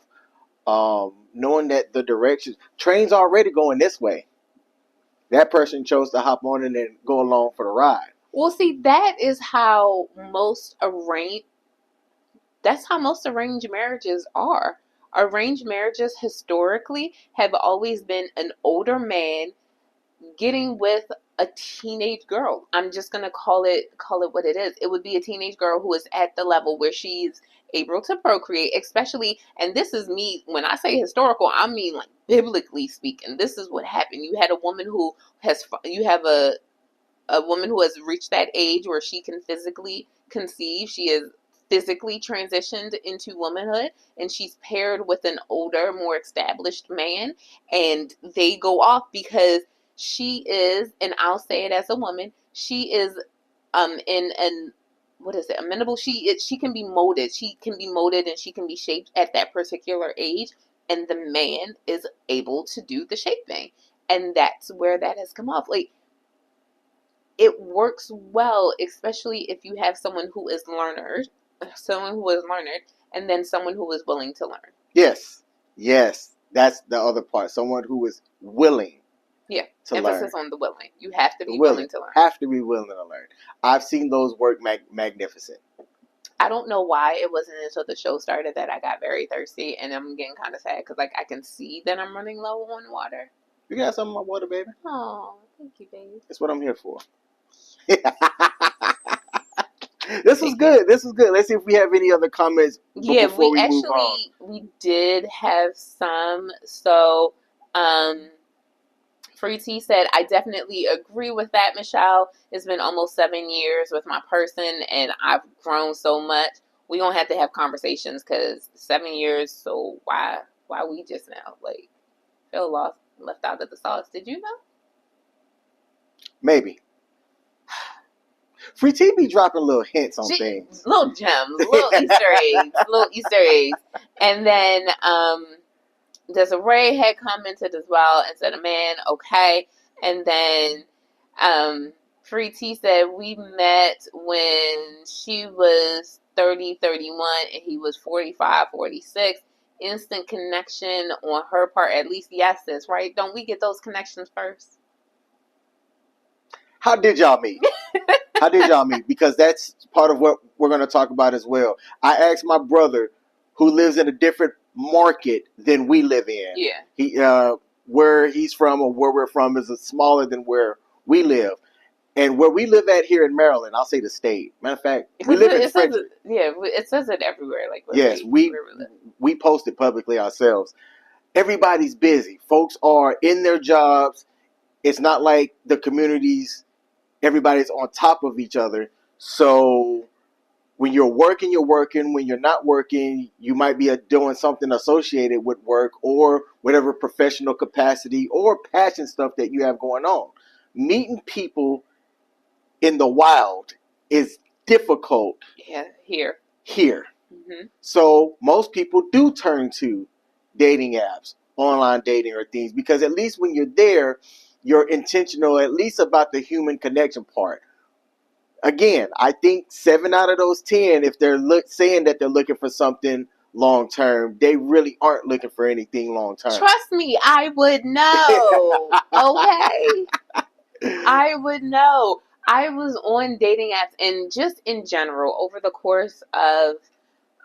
knowing that the direction, train's already going this way. That person chose to hop on and then go along for the ride. Well, see, that is how most That's how most arranged marriages are. Arranged marriages historically have always been an older man getting with a teenage girl. I'm just gonna call it what it is. It would be a teenage girl who is at the level where she's able to procreate, especially, and this is me, when I say historical, I mean like biblically speaking. This is what happened. You had a woman who you have a woman who has reached that age where she can physically conceive. She is physically transitioned into womanhood, and she's paired with an older, more established man, and they go off because she is, and I'll say it as a woman, she is in an, what is it, amenable, she can be molded. She can be molded and she can be shaped at that particular age, and the man is able to do the shaping. And that's where that has come off. Like, it works well, especially if you have someone who is learned, and then someone who is willing to learn. Yes. That's the other part. Someone who is willing. Yeah. To Emphasis learn. on the willing. You have to be willing to learn. Have to be willing to learn. I've seen those work magnificent. I don't know why it wasn't until the show started that I got very thirsty, and I'm getting kind of sad because like I can see that I'm running low on water. You got some of my water, baby? Oh, thank you, babe. That's what I'm here for. This was good. Let's see if we have any other comments before we move on. We did have some. So, Free T said, I definitely agree with that, Michelle. It's been almost 7 years with my person, and I've grown so much. We don't have to have conversations because 7 years, so why we just now? Like, feel left out of the sauce. Did you know? Maybe. Free T be dropping little hints on things. Little gems, little Easter eggs. And then, Desiree had commented as well and said, a man, okay. And then Free T said, we met when she was 30, 31, and he was 45, 46. Instant connection on her part, at least yes, sis, right? Don't we get those connections first? How did y'all meet? Because that's part of what we're going to talk about as well. I asked my brother, who lives in a different market than we live in. Yeah. He where he's from or where we're from is smaller than where we live. And where we live at here in Maryland, I'll say the state. Matter of fact, we live in Frederick. It says it everywhere. Like yes, we post it publicly ourselves. Everybody's busy. Folks are in their jobs. It's not like the communities, everybody's on top of each other. So when you're working, you're working. When you're not working, you might be doing something associated with work or whatever professional capacity or passion stuff that you have going on. Meeting people in the wild is difficult. Yeah, here. Mm-hmm. So most people do turn to dating apps, online dating or things, because at least when you're there, you're intentional, at least about the human connection part. Again, I think 7 out of those 10, if they're saying that they're looking for something long term, they really aren't looking for anything long term. Trust me, I would know. Okay? I would know. I was on dating apps, and just in general, over the course of,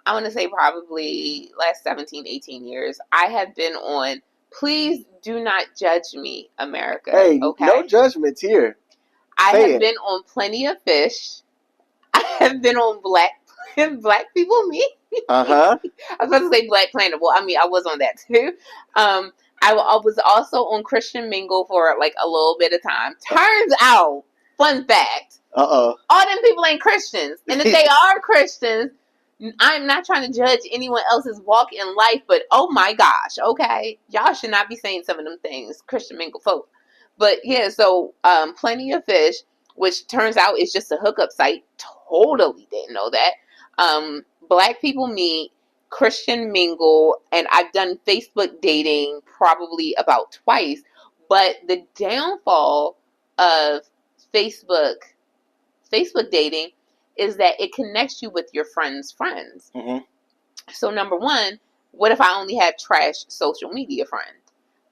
I want to say probably last 17, 18 years, I have been on, please do not judge me, America. Hey, okay? No judgments here. I have been on Plenty of Fish. I have been on Black People Me. Uh-huh. I was about to say Black Planet. Well, I mean, I was on that too. I was also on Christian Mingle for like a little bit of time. Turns out, fun fact, all them people ain't Christians. And if they are Christians, I'm not trying to judge anyone else's walk in life, but oh my gosh, okay? Y'all should not be saying some of them things, Christian Mingle folk. But yeah, so Plenty of Fish, which turns out is just a hookup site. Totally didn't know that. Black People Meet, Christian Mingle, and I've done Facebook dating probably about twice. But the downfall of Facebook dating is that it connects you with your friends' friends. Mm-hmm. So number one, what if I only have trash social media friends?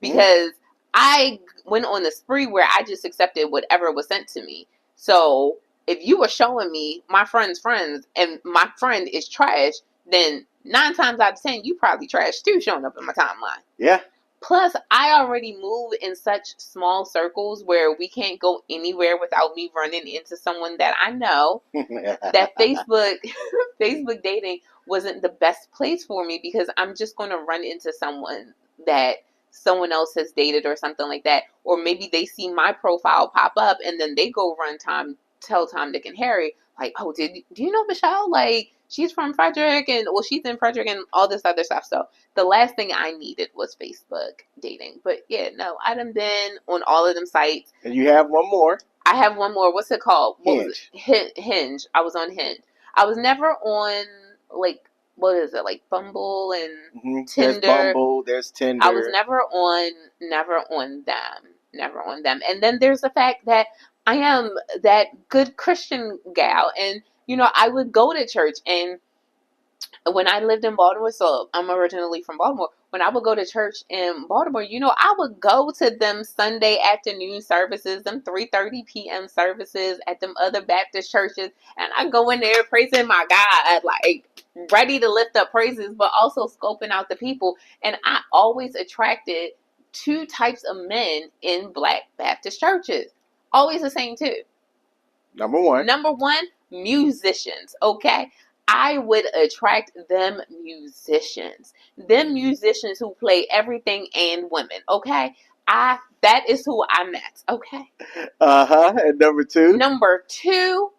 Because I went on a spree where I just accepted whatever was sent to me. So if you were showing me my friend's friends and my friend is trash, then 9 times out of 10, you probably trash too showing up in my timeline. Yeah. Plus, I already move in such small circles where we can't go anywhere without me running into someone that I know. That Facebook dating wasn't the best place for me because I'm just going to run into someone that someone else has dated or something like that. Or maybe they see my profile pop up and then they go tell Tom, Dick, and Harry, like, oh, do you know Michelle? Like, she's from Frederick, and well, she's in Frederick and all this other stuff. So the last thing I needed was Facebook dating. But yeah, no, I done been on all of them sites. And you have one more. I have one more. What's it called? What Hinge. was it? Hinge. I was on Hinge. I was never on, like, what is it, like Bumble and Tinder. There's Bumble, there's Tinder. I was never on them. And then there's the fact that I am that good Christian gal, and you know, I would go to church, and when I lived in Baltimore, so I'm originally from Baltimore, when I would go to church in Baltimore, you know, I would go to them Sunday afternoon services, them 3:30 p.m. services at them other Baptist churches, and I go in there praising my God, like ready to lift up praises, but also scoping out the people. And I always attracted 2 types of men in Black Baptist churches. Always the same 2. Number one, musicians, okay? I would attract them musicians who play everything and women, okay? That is who I met, okay? And Number two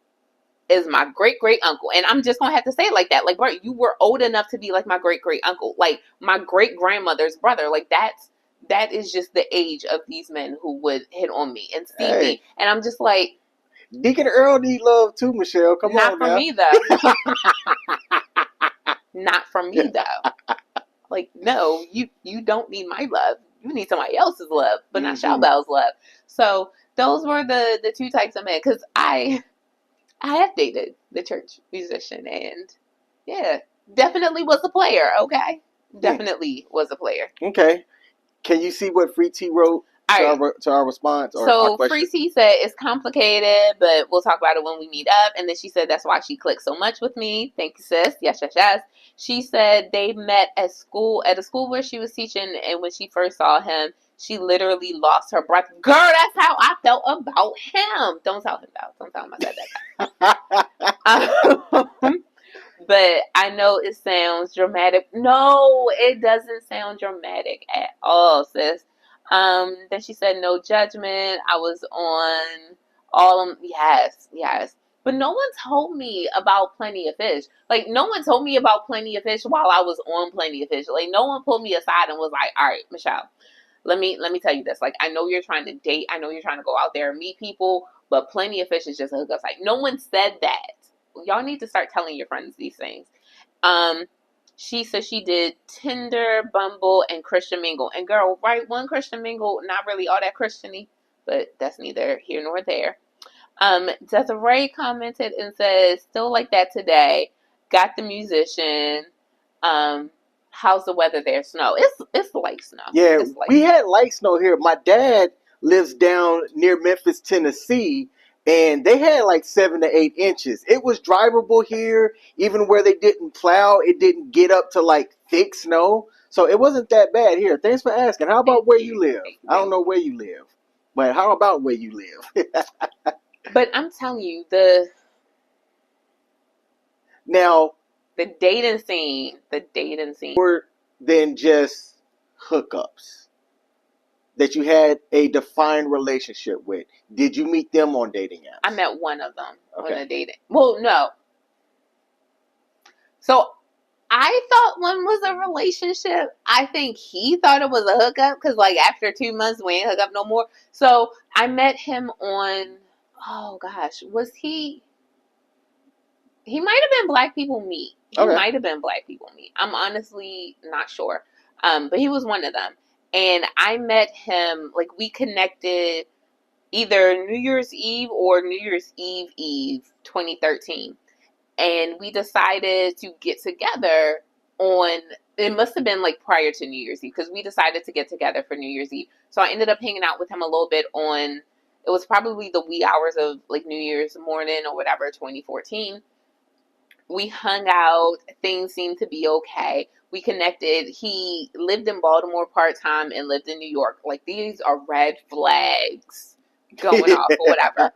is my great great uncle, and I'm just gonna have to say it like that. Like, bro, you were old enough to be like my great great uncle, like my great grandmother's brother. Like that is just the age of these men who would hit on me and see me, and I'm just like, Deacon Earl need love too, Michelle. Come on now. Not from me though. Not from me though. Like, no, you don't need my love. You need somebody else's love, but not Showbell's love. So those were the 2 types of men. Because I have dated the church musician, and yeah, definitely was a player. Okay, definitely was a player. Okay, can you see what Free T wrote to our response? Or so Free T said it's complicated, but we'll talk about it when we meet up. And then she said that's why she clicked so much with me. Thank you, sis. Yes. She said they met at a school where she was teaching, and when she first saw him, she literally lost her breath. Girl, that's how I felt about him. Don't tell him though. Don't tell him I said that. But I know it sounds dramatic. No, it doesn't sound dramatic at all, sis. Then she said no judgment. I was on all of them. Yes. But no one told me about Plenty of Fish. Like, no one told me about Plenty of Fish while I was on Plenty of Fish. Like, no one pulled me aside and was like, all right, Michelle, let me tell you this. Like, I know you're trying to date. I know you're trying to go out there and meet people, but Plenty of Fish is just a hookup site. No one said that. Y'all need to start telling your friends these things. She said she did Tinder, Bumble, and Christian Mingle. And girl, right, one Christian Mingle, not really all that Christian-y, but that's neither here nor there. Desiree commented and says, still like that today. Got the musician. How's the weather there? Snow. It's light snow. Yeah, we had light snow here. My dad lives down near Memphis, Tennessee, and they had like 7 to 8 inches. It was drivable here, even where they didn't plow. It didn't get up to like thick snow, so it wasn't that bad here. Thanks for asking. How about where you live? I don't know where you live, but how about where you live? But I'm telling you, now the dating scene more than just hookups that you had a defined relationship with. Did you meet them on dating apps? I met one of them on a dating. Well, no. So I thought one was a relationship. I think he thought it was a hookup because, like, after 2 months, we ain't hook up no more. So I met him on, oh gosh, was he? He might have been Black People Meet. Might have been Black People Meet. I'm honestly not sure. But he was one of them. And I met him, like, we connected either New Year's Eve or New Year's Eve 2013. And we decided to get together on, it must have been like prior to New Year's Eve, because we decided to get together for New Year's Eve. So I ended up hanging out with him a little bit on, it was probably the wee hours of like New Year's morning or whatever, 2014. We hung out. Things seemed to be okay. We connected. He lived in Baltimore part-time and lived in New York. Like, these are red flags going off or whatever.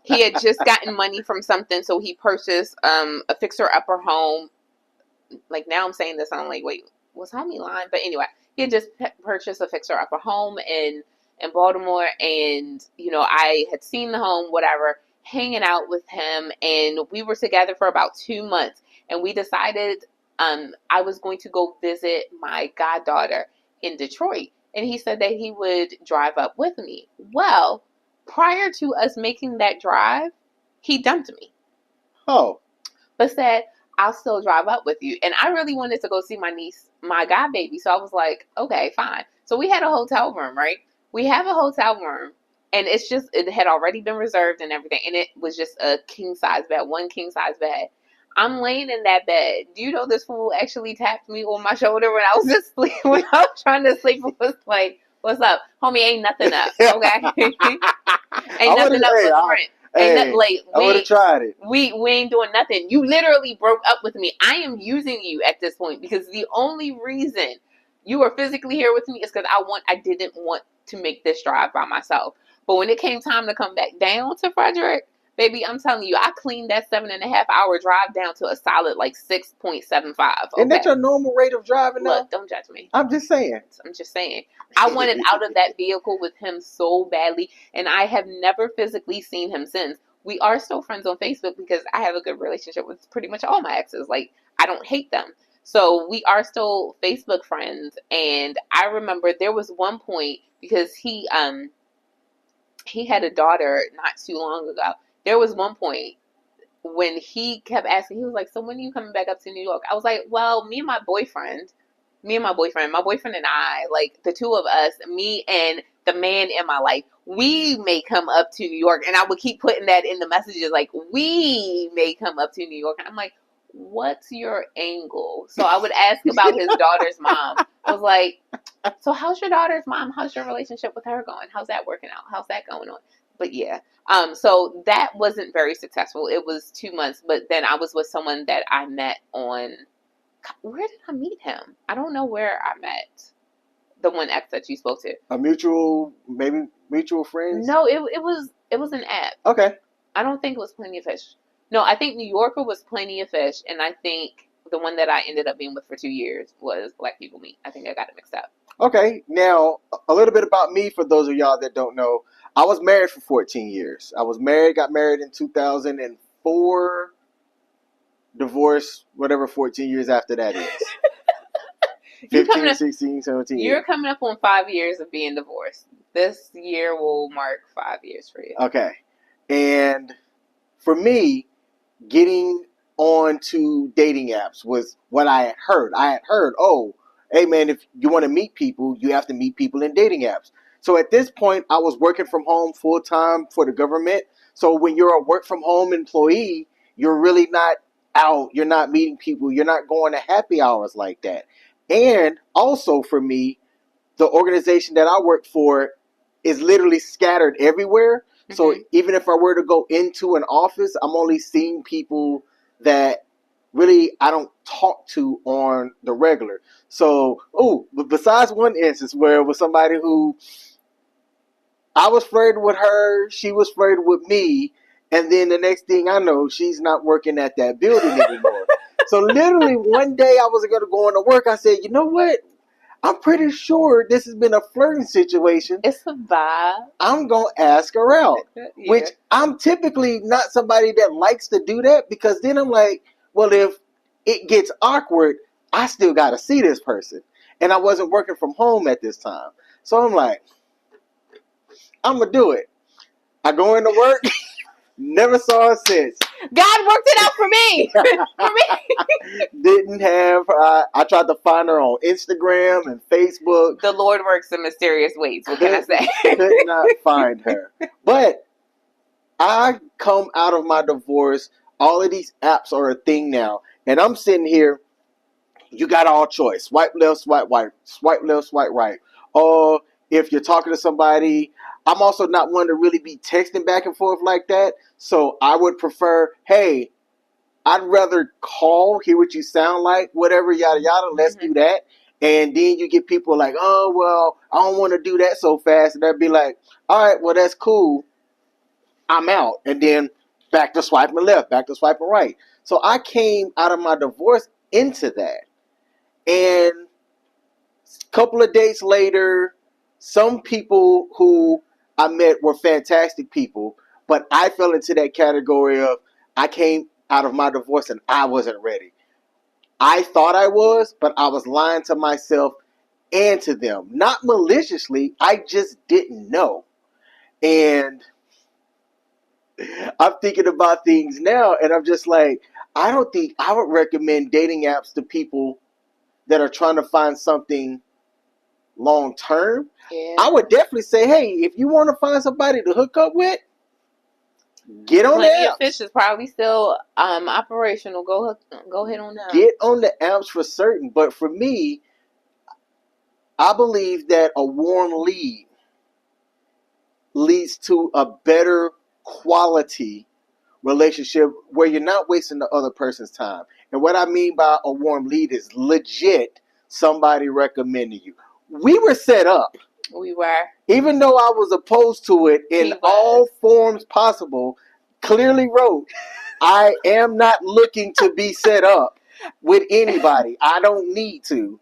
He had just gotten money from something, so he purchased a fixer-upper home. Like, now I'm saying this, I'm like, wait, was homie lying? But anyway, he had just purchased a fixer-upper home in Baltimore, and, you know, I had seen the home, whatever, hanging out with him, and we were together for about 2 months, and we decided I was going to go visit my goddaughter in Detroit, and he said that he would drive up with me. Well, prior to us making that drive, he dumped me. Oh. But said, I'll still drive up with you. And I really wanted to go see my niece, my godbaby. So I was like, okay, fine. So we had a hotel room, right? We have a hotel room, and it had already been reserved and everything. And it was just a king size bed, one king size bed. I'm laying in that bed. Do you know this fool actually tapped me on my shoulder when I was asleep, when I was trying to sleep? It was like, what's up? Homie, ain't nothing up, okay? Ain't nothing up for the rent. Ain't nothing, like, I would have tried it. We ain't doing nothing. You literally broke up with me. I am using you at this point because the only reason you are physically here with me is because I didn't want to make this drive by myself. But when it came time to come back down to Frederick, baby, I'm telling you, I cleaned that 7.5-hour drive down to a solid like 6.75. Okay? Isn't that your normal rate of driving now? Look, don't judge me. I'm just saying. I wanted out of that vehicle with him so badly, and I have never physically seen him since. We are still friends on Facebook because I have a good relationship with pretty much all my exes. Like, I don't hate them. So we are still Facebook friends, and I remember there was one point because he had a daughter not too long ago. There was one point when he kept asking, he was like, so when are you coming back up to New York? I was like, well, my boyfriend and I, like, the two of us, me and the man in my life, we may come up to New York. And I would keep putting that in the messages, like, we may come up to New York. And I'm like, what's your angle? So I would ask about his daughter's mom. I was like, so how's your daughter's mom? How's your relationship with her going? How's that working out? How's that going on? But yeah, so that wasn't very successful. It was 2 months, but then I was with someone that I met on, where did I meet him? I don't know where I met the one ex that you spoke to. Maybe mutual friends? No, it was an app. Okay. I don't think it was Plenty of Fish. No, I think New Yorker was Plenty of Fish, and I think the one that I ended up being with for 2 years was Black People Meet. I think I got it mixed up. Okay, now a little bit about me for those of y'all that don't know. I was married for 14 years. Got married in 2004, divorced, whatever 14 years after that is. 15, 16, 17 years. You're coming up on 5 years of being divorced. This year will mark 5 years for you. Okay, and for me, getting onto dating apps was what I had heard. Oh, hey man, if you want to meet people, you have to meet people in dating apps. So at this point, I was working from home full time for the government. So when you're a work from home employee, you're really not out. You're not meeting people. You're not going to happy hours like that. And also for me, the organization that I work for is literally scattered everywhere. Mm-hmm. So even if I were to go into an office, I'm only seeing people that really I don't talk to on the regular. So, but besides one instance where it was somebody who I was flirting with her, she was flirting with me, and then the next thing I know, she's not working at that building anymore. So literally one day I was going to go into work. I said, you know what? I'm pretty sure this has been a flirting situation. It's a vibe. I'm going to ask her out, yeah. Which I'm typically not somebody that likes to do that because then I'm like, well, if it gets awkward, I still got to see this person. And I wasn't working from home at this time. So I'm like, I'm going to do it. I go into work, never saw her since. God worked it out for me. For me. Didn't have, I tried to find her on Instagram and Facebook. The Lord works in mysterious ways. What can I say? Could not find her. But I come out of my divorce. All of these apps are a thing now. And I'm sitting here. You got all choice. Swipe left, swipe right. Swipe left, swipe right. Or if you're talking to somebody, I'm also not one to really be texting back and forth like that. So I would prefer, hey, I'd rather call, hear what you sound like, whatever, yada yada. Let's do that. And then you get people like, oh well, I don't want to do that so fast, and they'd be like, all right, well that's cool, I'm out, and then back to swiping left, back to swiping right. So I came out of my divorce into that, and a couple of days later, some people who I met were fantastic people, but I fell into that category of I came out of my divorce and I wasn't ready. I thought I was, but I was lying to myself and to them. Not maliciously, I just didn't know. And I'm thinking about things now, and I'm just like, I don't think I would recommend dating apps to people that are trying to find something long term. Yeah. I would definitely say, hey, if you want to find somebody to hook up with, get on Plenty the of apps. Fish is probably still operational. Go ahead on now. Get on the apps for certain. But for me, I believe that a warm lead leads to a better quality relationship where you're not wasting the other person's time. And what I mean by a warm lead is legit somebody recommending you. We were set up. We were. Even though I was opposed to it in all forms possible, clearly wrote, I am not looking to be set up with anybody. I don't need to.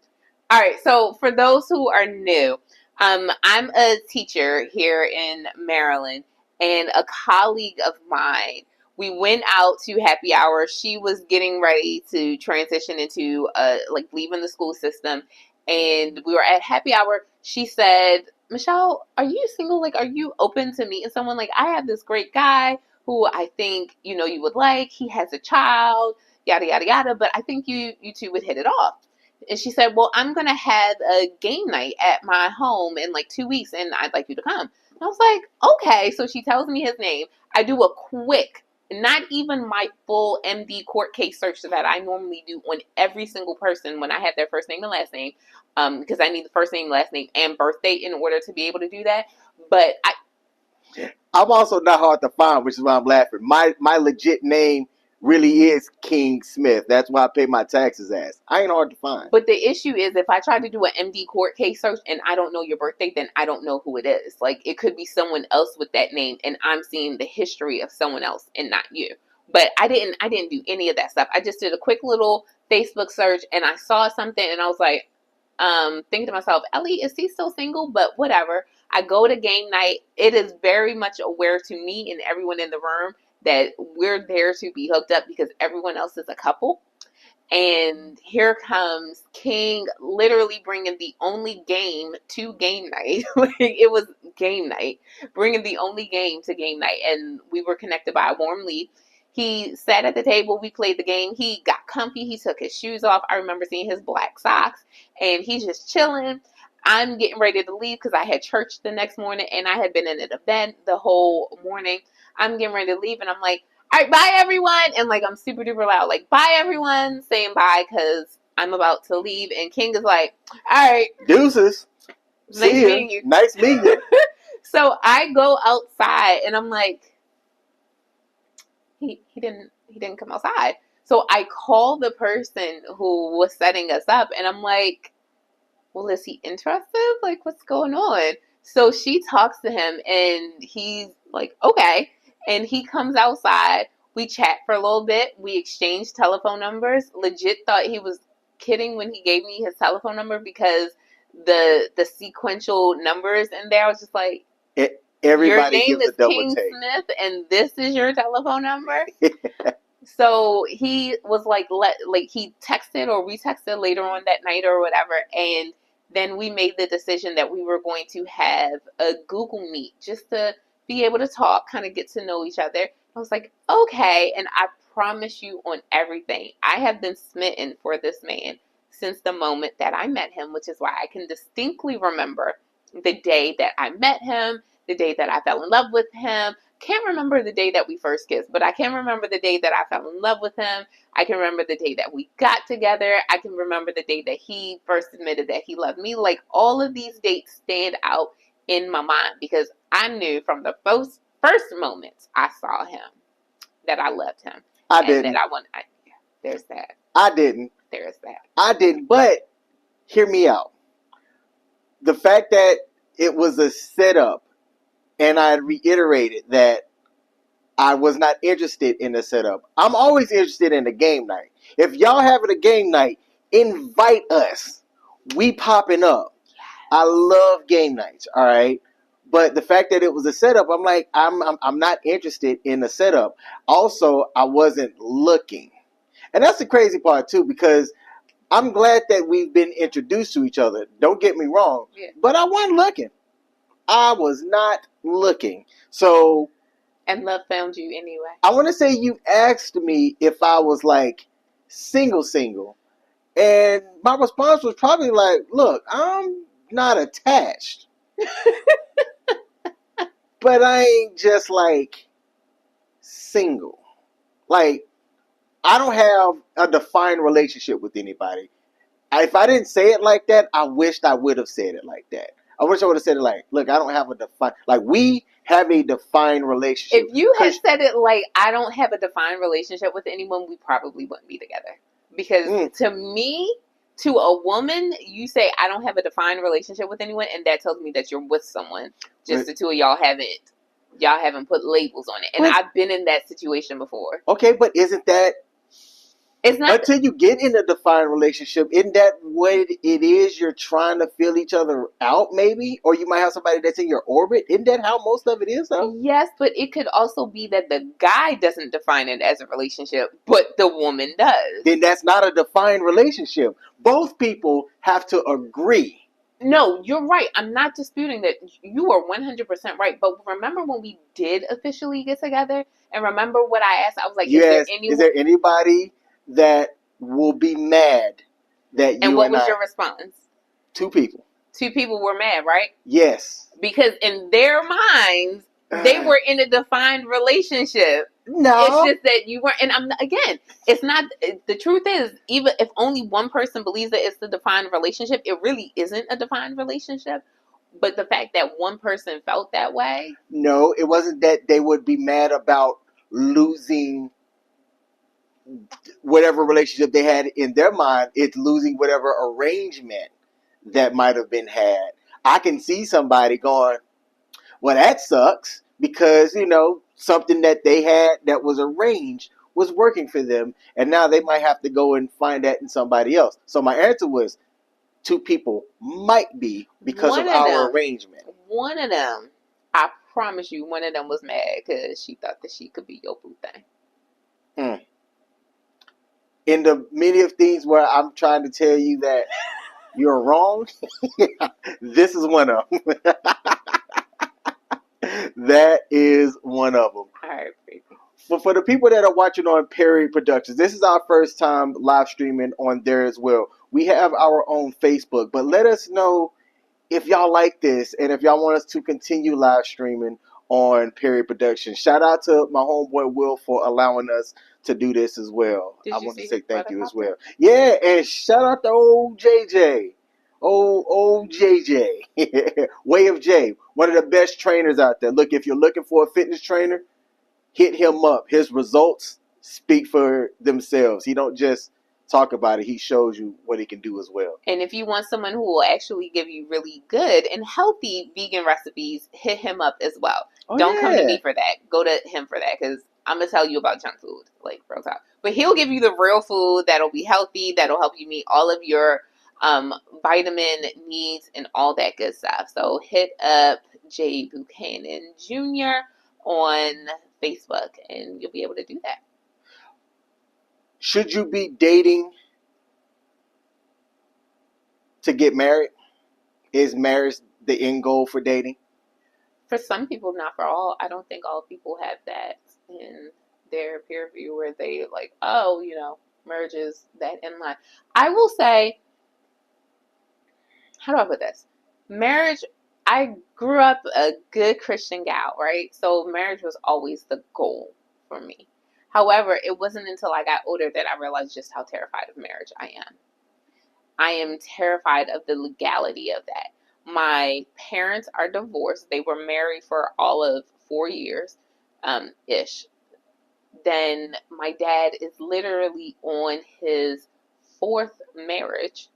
All right, so for those who are new, I'm a teacher here in Maryland, and a colleague of mine, we went out to happy hour. She was getting ready to transition into like leaving the school system, and we were at happy hour. She said, Michelle, are you single? Like, are you open to meeting someone? Like, I have this great guy who I think, you know, you would like. He has a child, yada, yada, yada, but I think you two would hit it off. And she said, well, I'm going to have a game night at my home in like 2 weeks, and I'd like you to come. And I was like, okay. So she tells me his name. I do a quick, not even my full MD court case search that I normally do on every single person when I have their first name and last name, because I need the first name, last name, and birthday in order to be able to do that. But I'm also not hard to find, which is why I'm laughing. My legit name really is King Smith. That's why I pay my taxes as. I ain't hard to find. But the issue is, if I try to do an MD court case search and I don't know your birthday, then I don't know who it is. Like, it could be someone else with that name, and I'm seeing the history of someone else and not you. But I didn't do any of that stuff. I just did a quick little Facebook search, and I saw something, and I was like, thinking to myself, Ellie, is he still single? But whatever. I go to game night. It is very much aware to me and everyone in the room that we're there to be hooked up because everyone else is a couple. And here comes King, literally bringing the only game to game night. Like, it was game night, bringing the only game to game night. And we were connected by a warm lead. He sat at the table. We played the game. He got comfy. He took his shoes off. I remember seeing his black socks, and he's just chilling. I'm getting ready to leave because I had church the next morning, and I had been in an event the whole morning. I'm getting ready to leave, and I'm like, all right, bye everyone. And like, I'm super duper loud, like, bye everyone, saying bye because I'm about to leave. And King is like, all right, deuces. Nice meeting you. Nice meeting you. So I go outside, and I'm like, he didn't come outside. So I call the person who was setting us up, and I'm like, well, is he interested? Like, what's going on? So she talks to him, and he's like, okay. And he comes outside. We chat for a little bit. We exchange telephone numbers. Legit thought he was kidding when he gave me his telephone number because the sequential numbers in there. I was just like, everybody your name gives is a double King take. Smith, and this is your telephone number. So he was like, he texted or retexted later on that night or whatever, and then we made the decision that we were going to have a Google Meet just to be able to talk, kind of get to know each other. I was like, okay, and I promise you on everything, I have been smitten for this man since the moment that I met him, which is why I can distinctly remember the day that I met him, the day that I fell in love with him. Can't remember the day that we first kissed, but I can remember the day that I fell in love with him. I can remember the day that we got together. I can remember the day that he first admitted that he loved me. Like, all of these dates stand out in my mind because I knew from the first moments I saw him that I loved him. I didn't. That There's that. I didn't. There's that. I didn't. But hear me out. The fact that it was a setup, and I reiterated that I was not interested in the setup. I'm always interested in the game night. If y'all having a game night, invite us. We popping up. I love game nights. All right. But the fact that it was a setup, I'm like, I'm not interested in the setup. Also, I wasn't looking. And that's the crazy part too, because I'm glad that we've been introduced to each other. Don't get me wrong. Yeah. But I wasn't looking. I was not looking. So And love found you anyway. I want to say you asked me if I was like single. And my response was probably like, look, I'm not attached. But I ain't just like single. Like, I don't have a defined relationship with anybody. If I didn't say it like that, I wished I would have said it like that. I wish I would have said it like, look, I don't have a defined, like, we have a defined relationship. If you had 'Cause- said it like, I don't have a defined relationship with anyone, we probably wouldn't be together. Because to me, to a woman, you say, I don't have a defined relationship with anyone, and that tells me that you're with someone. Just the two of y'all haven't put labels on it. And I've been in that situation before. Okay, but isn't that, it's not until you get in a defined relationship, isn't that what it is? You're trying to feel each other out, maybe? Or you might have somebody that's in your orbit. Isn't that how most of it is, though? Yes, but it could also be that the guy doesn't define it as a relationship, but the woman does. Then that's not a defined relationship. Both people have to agree. No, you're right. I'm not disputing that. You are 100% right. But remember when we did officially get together? And remember what I asked? I was like, Yes. Is there anybody that will be mad that you and what and was I... your response? 2 people. 2 people were mad, right? Yes. Because in their minds, they were in a defined relationship. No. It's just that you weren't. And again, it's not. The truth is, even if only one person believes that it's the defined relationship, it really isn't a defined relationship. But the fact that one person felt that way. No, it wasn't that they would be mad about losing whatever relationship they had in their mind. It's losing whatever arrangement that might have been had. I can see somebody going, well, that sucks, because, something that they had that was arranged was working for them, and now they might have to go and find that in somebody else. So my answer was 2 people might be because of our arrangement. One of them, I promise you, one of them was mad because she thought that she could be your boo thing. In the many of things where I'm trying to tell you that you're wrong, this is one of them. That is one of them. All right, baby. For the people that are watching on Perry Productions, this is our first time live streaming on there as well. We have our own Facebook, but let us know if y'all like this and if y'all want us to continue live streaming on Perry Productions. Shout out to my homeboy Will for allowing us to do this as well. I want to say thank you as well. Yeah, and shout out to old JJ. Old JJ. Way of J. One of the best trainers out there. Look, if you're looking for a fitness trainer, hit him up. His results speak for themselves. He don't just talk about it. He shows you what he can do as well. And if you want someone who will actually give you really good and healthy vegan recipes, hit him up as well. Don't come to me for that. Go to him for that, because I'm going to tell you about junk food, like real talk. But he'll give you the real food that'll be healthy, that'll help you meet all of your vitamin needs and all that good stuff. So hit up Jay Buchanan Jr. on Facebook and you'll be able to do that. Should you be dating to get married? Is marriage the end goal for dating? For some people, not for all. I don't think all people have that in their peer view where they like, oh, marriage is that in line. I will say, how do I put this? Marriage, I grew up a good Christian gal, right? So marriage was always the goal for me. However, it wasn't until I got older that I realized just how terrified of marriage I am. I am terrified of the legality of that. My parents are divorced. They were married for all of 4 years, ish. then my dad is literally on his 4th marriage.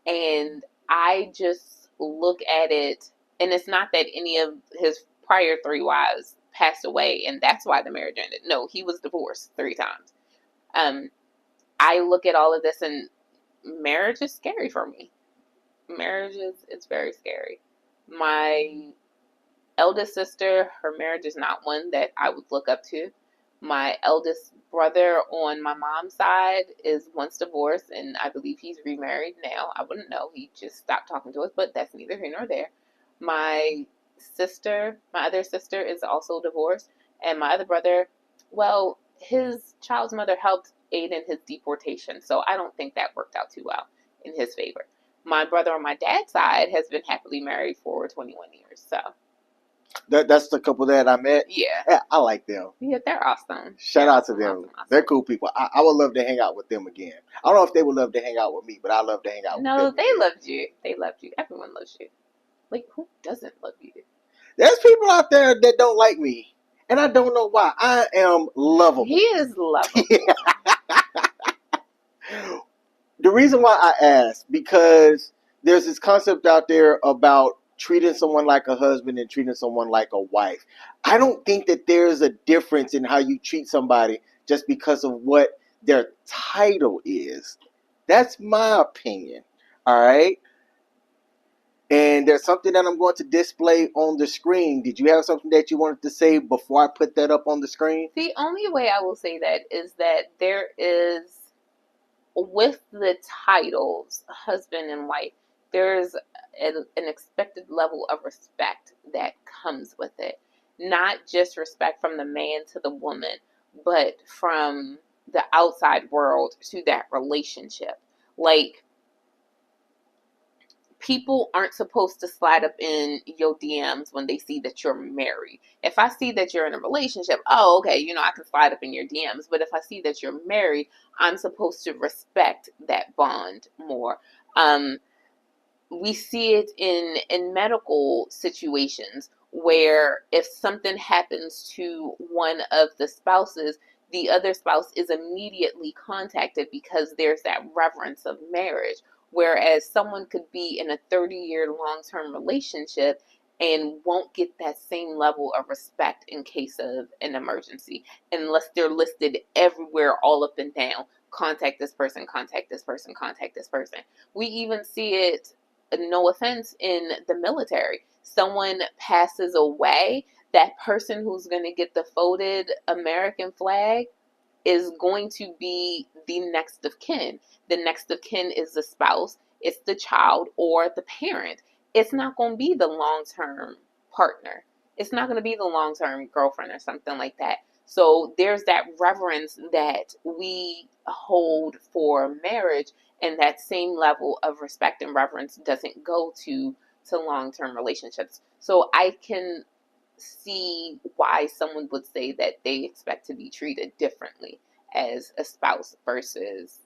And I just look at it, and it's not that any of his prior 3 wives passed away and that's why the marriage ended. No, he was divorced 3 times. I look at all of this, and marriage is scary for me. Marriage is, it's very scary. My eldest sister, her marriage is not one that I would look up to. My eldest brother on my mom's side is once divorced, and I believe he's remarried now. I wouldn't know. He just stopped talking to us, but that's neither here nor there. My other sister is also divorced, and my other brother, well, his child's mother helped aid in his deportation, so I don't think that worked out too well in his favor. My brother on my dad's side has been happily married for 21 years, so. That's the couple that I met. Yeah, I like them. yeah, they're awesome. Shout They're out to awesome, them. awesome. They're cool people. I would love to hang out with them again. I don't know if they would love to hang out with me, but I love to hang out with them. No, they again. loved you. They loved you. Everyone loves you. Like, who doesn't love you? There's people out there that don't like me, and I don't know why. I am lovable. He is lovable. The reason why I ask, because there's this concept out there about treating someone like a husband and treating someone like a wife. I don't think that there's a difference in how you treat somebody just because of what their title is. That's my opinion. All right. And there's something that I'm going to display on the screen. Did you have something that you wanted to say before I put that up on the screen? The only way I will say that is that there is, with the titles, husband and wife, there's an expected level of respect that comes with it. Not just respect from the man to the woman, but from the outside world to that relationship. Like, people aren't supposed to slide up in your DMs when they see that you're married. If I see that you're in a relationship, oh, okay, I can slide up in your DMs. But if I see that you're married, I'm supposed to respect that bond more. We see it in medical situations where if something happens to one of the spouses, the other spouse is immediately contacted because there's that reverence of marriage. Whereas someone could be in a 30-year long-term relationship and won't get that same level of respect in case of an emergency unless they're listed everywhere all up and down. Contact this person, contact this person, contact this person. We even see it, no offense, in the military. Someone passes away, that person who's going to get the folded American flag is going to be the next of kin. The next of kin is the spouse, it's the child, or the parent. It's not going to be the long-term partner. It's not going to be the long-term girlfriend or something like that. So there's that reverence that we hold for marriage, and that same level of respect and reverence doesn't go to long-term relationships. So I can see why someone would say that they expect to be treated differently as a spouse versus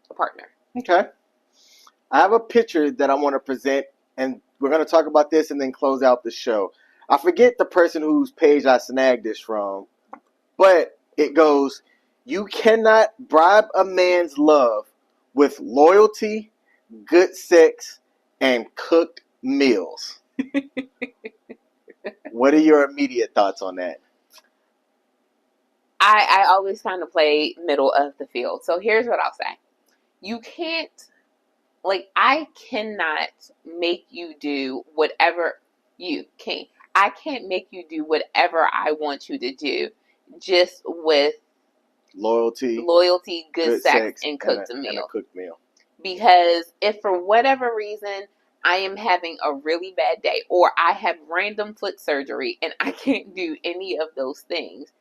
a partner. Okay. I have a picture that I want to present, and we're going to talk about this and then close out the show. I forget the person whose page I snagged this from, but it goes, "You cannot bribe a man's love with loyalty, good sex, and cooked meals." What are your immediate thoughts on that? I always kind of play middle of the field. So here's what I'll say. You can't, I cannot make you do whatever I can't make you do whatever I want you to do just with Loyalty, good sex, and cooked and a cooked meal. Because if for whatever reason I am having a really bad day, or I have random foot surgery and I can't do any of those things,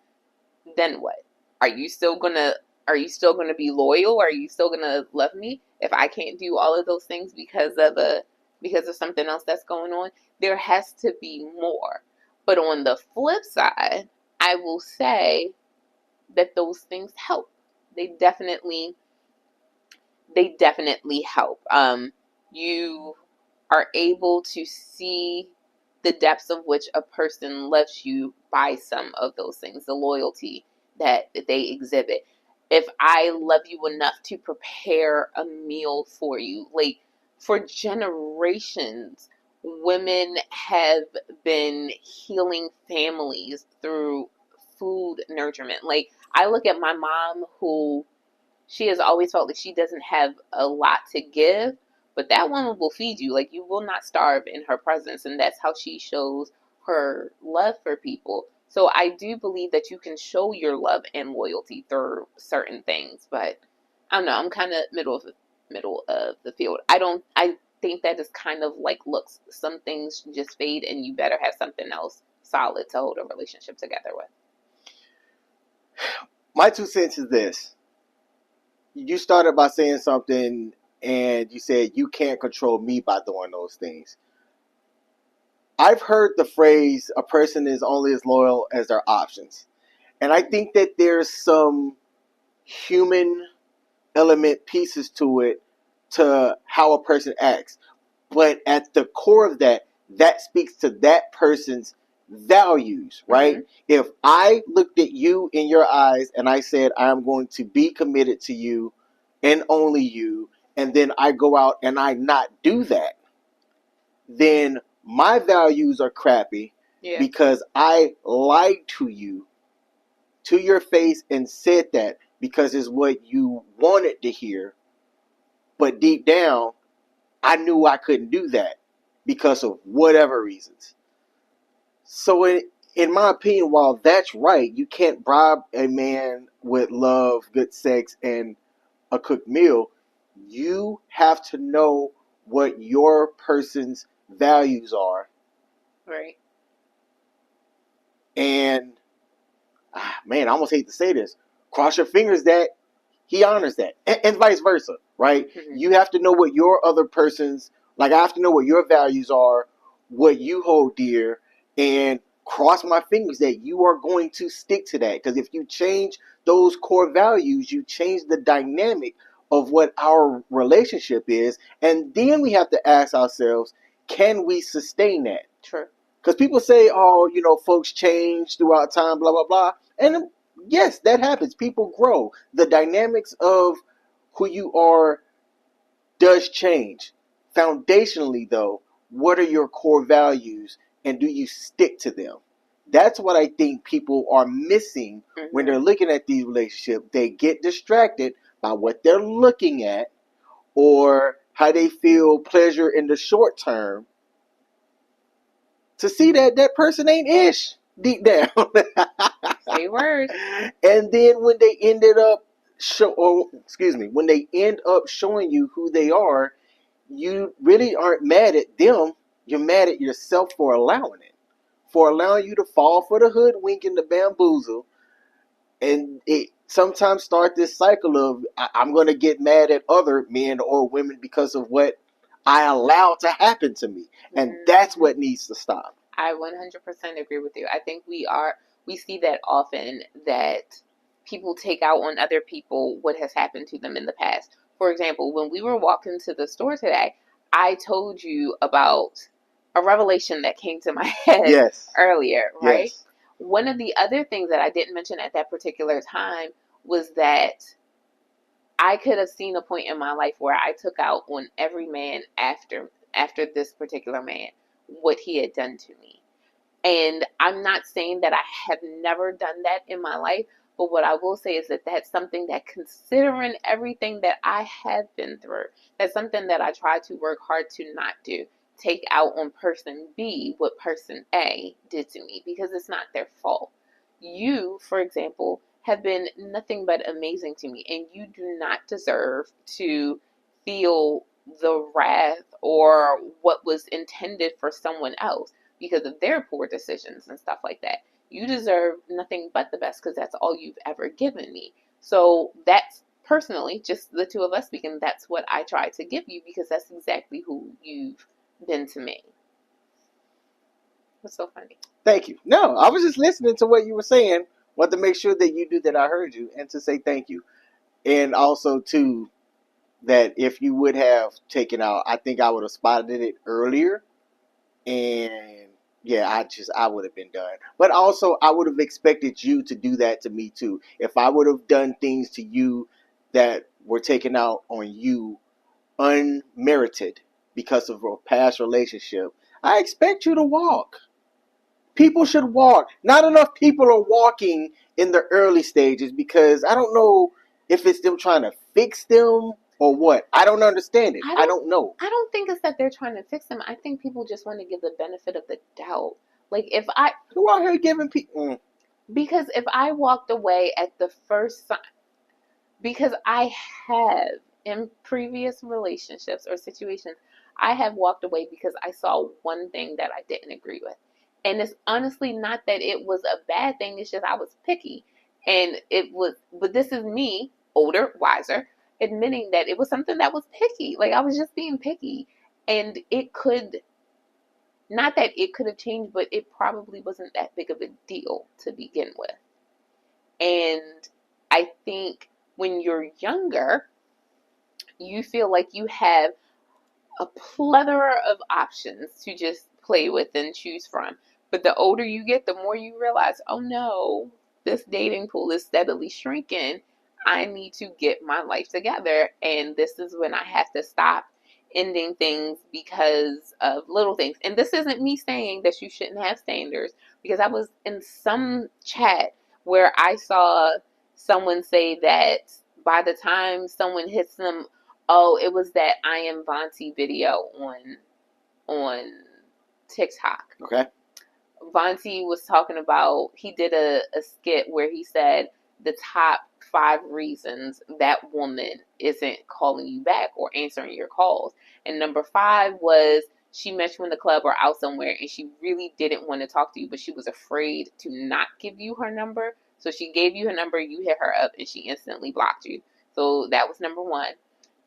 then what? Are you still gonna be loyal? Are you still gonna love me if I can't do all of those things because of something else that's going on? There has to be more. But on the flip side, I will say that those things help. They definitely help. You are able to see the depths of which a person loves you by some of those things. The loyalty, that they exhibit. If I love you enough to prepare a meal for you, like for generations, women have been healing families through food nurturement. Like I look at my mom, who she has always felt like she doesn't have a lot to give, but that woman will feed you. Like you will not starve in her presence, and that's how she shows her love for people. So I do believe that you can show your love and loyalty through certain things, but I don't know. I'm kind of middle of the field. I think that is kind of like looks. Some things just fade, and you better have something else solid to hold a relationship together with. My 2 cents is this. You started by saying something and you said you can't control me by doing those things. I've heard the phrase, a person is only as loyal as their options. And I think that there's some human element pieces to it, to how a person acts. But at the core of that, that speaks to that person's values, right? If I looked at you in your eyes and I said, I'm going to be committed to you and only you, and then I go out and I not do that, then my values are crappy Yeah. because I lied to you to your face and said that because it's what you wanted to hear. But deep down, I knew I couldn't do that because of whatever reasons. So in my opinion, while that's right, you can't bribe a man with love, good sex, and a cooked meal. You have to know what your person's values are. Right. And, man, I almost hate to say this. Cross your fingers that he honors that. And vice versa, right? You have to know what your other person's, like I have to know what your values are, what you hold dear, and cross my fingers that you are going to stick to that. Because if you change those core values, you change the dynamic of what our relationship is. And then we have to ask ourselves, can we sustain that? True. Because people say, oh, folks change throughout time, blah, blah, blah. And yes, that happens. People grow. The dynamics of who you are does change. Foundationally, though, what are your core values and do you stick to them? That's what I think people are missing when they're looking at these relationships. They get distracted by what they're looking at or how they feel pleasure in the short term to see that that person ain't ish deep down. Say words. And then when they when they end up showing you who they are, you really aren't mad at them. You're mad at yourself for allowing it, for allowing you to fall for the hoodwink and the bamboozle, and it sometimes start this cycle of I'm going to get mad at other men or women because of what I allow to happen to me, and that's what needs to stop. I 100% agree with you. I think we see that often, that people take out on other people what has happened to them in the past. For example, when we were walking to the store today, I told you about a revelation that came to my head earlier, right? Yes. One of the other things that I didn't mention at that particular time was that I could have seen a point in my life where I took out on every man after this particular man what he had done to me. And I'm not saying that I have never done that in my life, but what I will say is that that's something that, considering everything that I have been through, that's something that I try to work hard to not do. Take out on person B what person A did to me, because it's not their fault. You, for example, have been nothing but amazing to me, and you do not deserve to feel the wrath or what was intended for someone else because of their poor decisions and stuff like that. You deserve nothing but the best, because that's all you've ever given me. So that's, personally, just the two of us speaking, that's what I try to give you, because that's exactly who you've been to me. What's so funny? Thank you. No, I was just listening to what you were saying. Want to make sure that you knew that I heard you, and to say thank you. And also, too, that if you would have taken out, I think I would have spotted it earlier and Yeah, I would have been done. But also, I would have expected you to do that to me too. If I would have done things to you that were taken out on you unmerited because of a past relationship, I expect you to walk. People should walk. Not enough people are walking in the early stages because I don't know if it's them trying to fix them or what. I don't understand it. I don't know. I don't think it's that they're trying to fix them. I think people just want to give the benefit of the doubt. Like if I, Who out here giving people? because if I walked away at the first sign, because I have in previous relationships or situations, I have walked away because I saw one thing that I didn't agree with. And it's honestly not that it was a bad thing, it's just I was picky. And it was, but this is me, older, wiser, admitting that it was something that was picky. Like I was just being picky. And it could, not that it could have changed, but it probably wasn't that big of a deal to begin with. And I think when you're younger, you feel like you have a plethora of options to just play with and choose from. But the older you get, the more you realize, oh no, this dating pool is steadily shrinking. I need to get my life together. And this is when I have to stop ending things because of little things. And this isn't me saying that you shouldn't have standards, because I was in some chat where I saw someone say that by the time someone hits them, oh, it was that I Am Vonti video on TikTok. Okay. Vonti was talking about, he did a skit where he said the top 5 reasons that woman isn't calling you back or answering your calls. And number 5 was she met you in the club or out somewhere and she really didn't want to talk to you, but she was afraid to not give you her number. So she gave you her number, you hit her up, and she instantly blocked you. So that was number 1.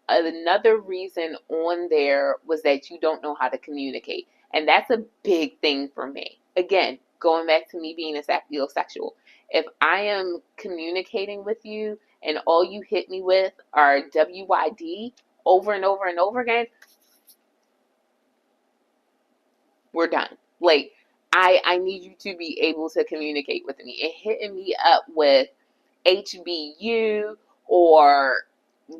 Another reason on there was that you don't know how to communicate. And that's a big thing for me. Again, going back to me being a sapiosexual. If I am communicating with you and all you hit me with are WYD over and over and over again, we're done. Like, I need you to be able to communicate with me. And hitting me up with HBU or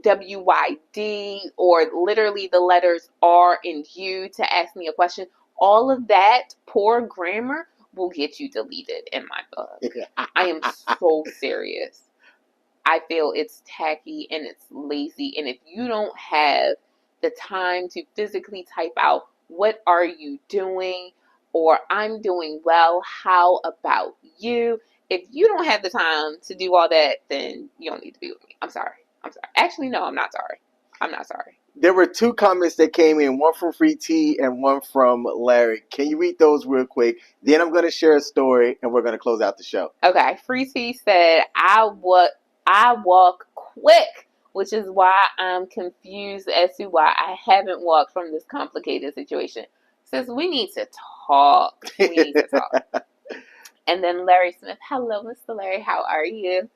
WYD or literally the letters R and U to ask me a question, all of that poor grammar will get you deleted in my book. I am so serious. I feel it's tacky and it's lazy. And if you don't have the time to physically type out, what are you doing? Or I'm doing well, how about you? If you don't have the time to do all that, then you don't need to be with me. I'm sorry. Actually, no, I'm not sorry. There were 2 comments that came in, one from Free T and one from Larry. Can you read those real quick? Then I'm going to share a story and we're going to close out the show. Okay, Free T said, I walk quick, which is why I'm confused as to why I haven't walked from this complicated situation. Says we need to talk. And then Larry Smith, hello, Mr. Larry, how are you?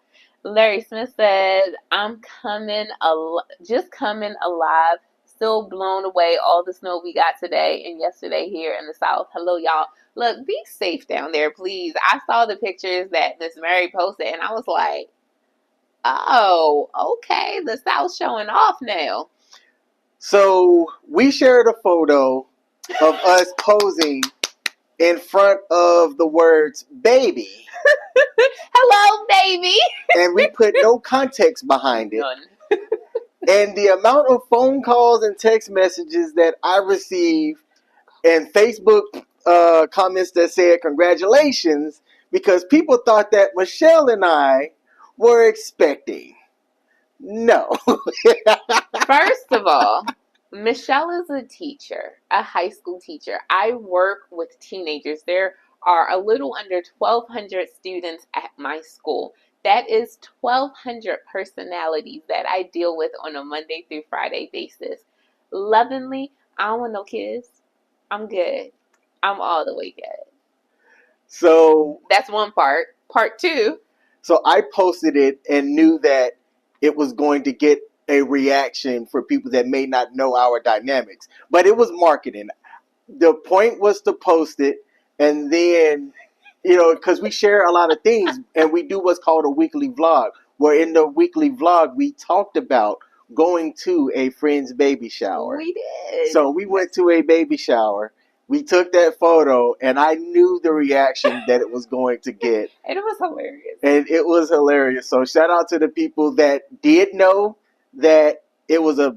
Larry Smith said, I'm just coming alive, still blown away all the snow we got today and yesterday here in the South. Hello, y'all. Look, be safe down there, please. I saw the pictures that Miss Mary posted, and I was like, oh, okay, the South showing off now. So we shared a photo of us posing in front of the words baby. Hello, baby. And we put no context behind it. None. And the amount of phone calls and text messages that I received and Facebook comments that said congratulations, because people thought that Michelle and I were expecting. No. First of all, Michelle is a teacher, a high school teacher. I work with teenagers. There are a little under 1,200 students at my school. That is 1,200 personalities that I deal with on a Monday through Friday basis. Lovingly, I don't want no kids. I'm good. I'm all the way good. So that's one part. Part 2. So I posted it and knew that it was going to get a reaction for people that may not know our dynamics. But it was marketing. The point was to post it And then, because we share a lot of things and we do what's called a weekly vlog, where in the weekly vlog, we talked about going to a friend's baby shower. We did. So we went to a baby shower. We took that photo, and I knew the reaction that it was going to get. And it was hilarious. And it was hilarious. So shout out to the people that did know that it was a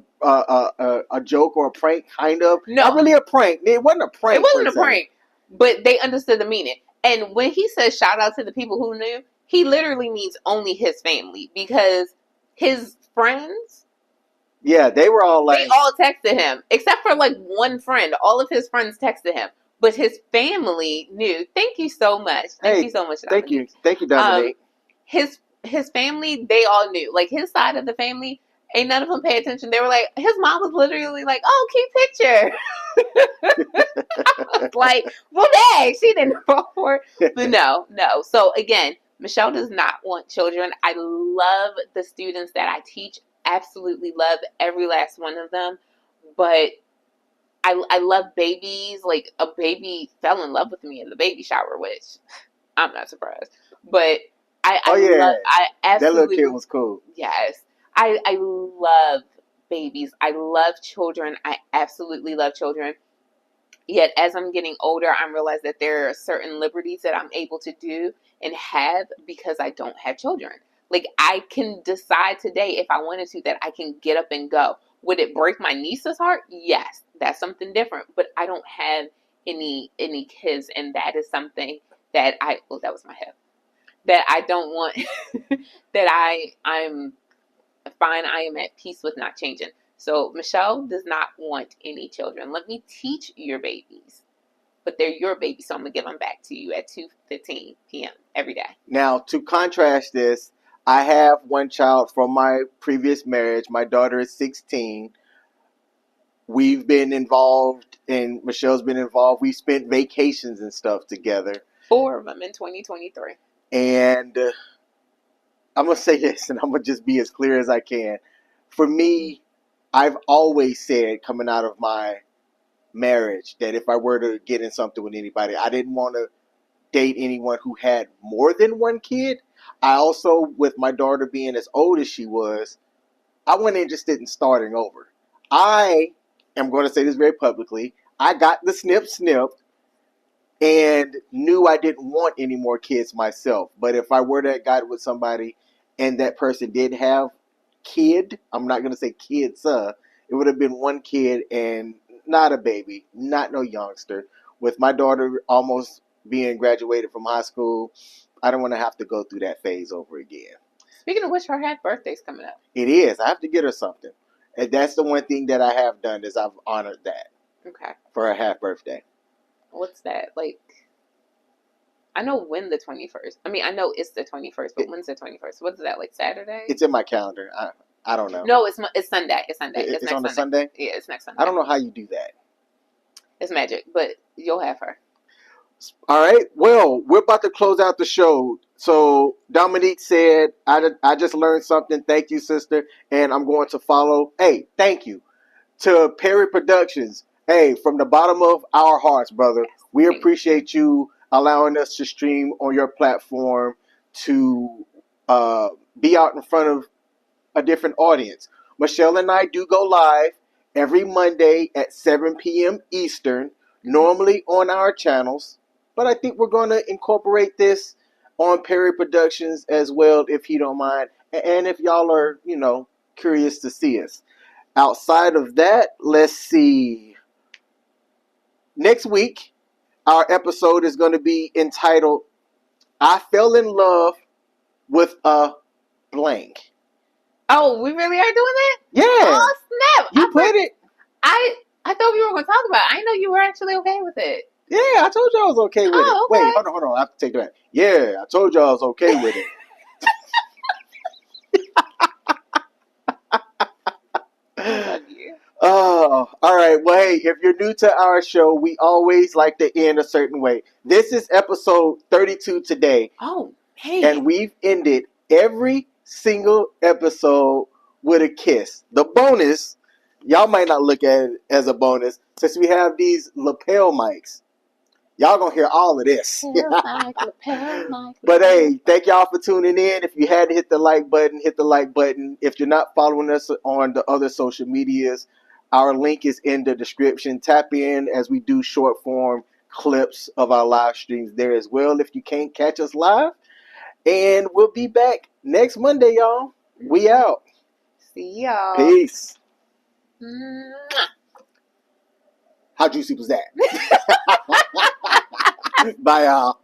joke or a prank, kind of. No. Not really a prank. It wasn't a prank. It wasn't a prank, but they understood the meaning. And when he says shout out to the people who knew, he literally means only his family, because his friends, yeah, they were all like, they all texted him except for like one friend. All of his friends texted him, but his family knew. Thank you so much. Thank you so much, Dominique. Thank you, Dominique. His family, they all knew. Like his side of the family, ain't none of them pay attention. They were like, his mom was literally like, "Oh, cute picture." I was like, well, dang, she didn't fall for it. But no. So again, Michelle does not want children. I love the students that I teach. Absolutely love every last one of them. But I love babies. Like, a baby fell in love with me in the baby shower, which I'm not surprised. But I absolutely, that little kid was cool. Yes. I love babies. I love children. I absolutely love children. Yet as I'm getting older, I realize that there are certain liberties that I'm able to do and have because I don't have children. Like, I can decide today, if I wanted to, that I can get up and go. Would it break my niece's heart? Yes, that's something different. But I don't have any kids, and that is something that that was my hip. That I don't want, that I'm fine. I am at peace with not changing. So Michelle does not want any children. Let me teach your babies. But they're your babies, so I'm going to give them back to you at 2:15 p.m. every day. Now, to contrast this, I have one child from my previous marriage. My daughter is 16. We've been involved, and Michelle's been involved. We spent vacations and stuff together. 4 of them in 2023. And I'm going to say this, and I'm going to just be as clear as I can. For me, I've always said, coming out of my marriage, that if I were to get in something with anybody, I didn't want to date anyone who had more than one kid. I also, with my daughter being as old as she was, I wasn't interested in starting over. I am going to say this very publicly. I got the snip and knew I didn't want any more kids myself. But if I were to got with somebody and that person did have kid, I'm not going to say kids, it would have been one kid and not a baby, not no youngster. With my daughter almost being graduated from high school, I don't want to have to go through that phase over again. Speaking of which, her half birthday's coming up. It is. I have to get her something. And that's the one thing that I have done, is I've honored that. Okay. For her half birthday. What's that? Like, I know when the 21st. I mean, I know it's the 21st, but when's the 21st? What is that, like Saturday? It's in my calendar. I don't know. No, it's Sunday. It's Sunday. It's next on a Sunday. Sunday? Yeah, it's next Sunday. I don't know how you do that. It's magic, but you'll have her. All right. Well, we're about to close out the show. So Dominique said, I just learned something. Thank you, sister. And I'm going to follow. Hey, thank you to Perry Productions. Hey, from the bottom of our hearts, brother, we appreciate you allowing us to stream on your platform, to be out in front of a different audience. Michelle and I do go live every Monday at 7 p.m. Eastern, normally on our channels. But I think we're going to incorporate this on Perry Productions as well, if you don't mind. And if y'all are, curious to see us. Outside of that, let's see. Next week, our episode is going to be entitled, I Fell in Love with a Blank. Oh, we really are doing that? Yeah. Oh, snap. You put it. I thought we were going to talk about it. I didn't know you were actually okay with it. Yeah, I told you I was okay with it. Oh, okay. Wait, hold on. I have to take that back. Yeah, I told you I was okay with it. I love you. Oh, all right. Well, hey, if you're new to our show, we always like to end a certain way. This is episode 32 today. Oh, man. And we've ended every single episode with a kiss. The bonus, y'all might not look at it as a bonus, since we have these lapel mics. Y'all gonna hear all of this. Michael. But hey, thank y'all for tuning in. If you hadn't hit the like button, hit the like button. If you're not following us on the other social medias, our link is in the description. Tap in as we do short form clips of our live streams there as well if you can't catch us live. And we'll be back next Monday, y'all. We out. See y'all. Peace. Mwah. How juicy was that? Bye, y'all.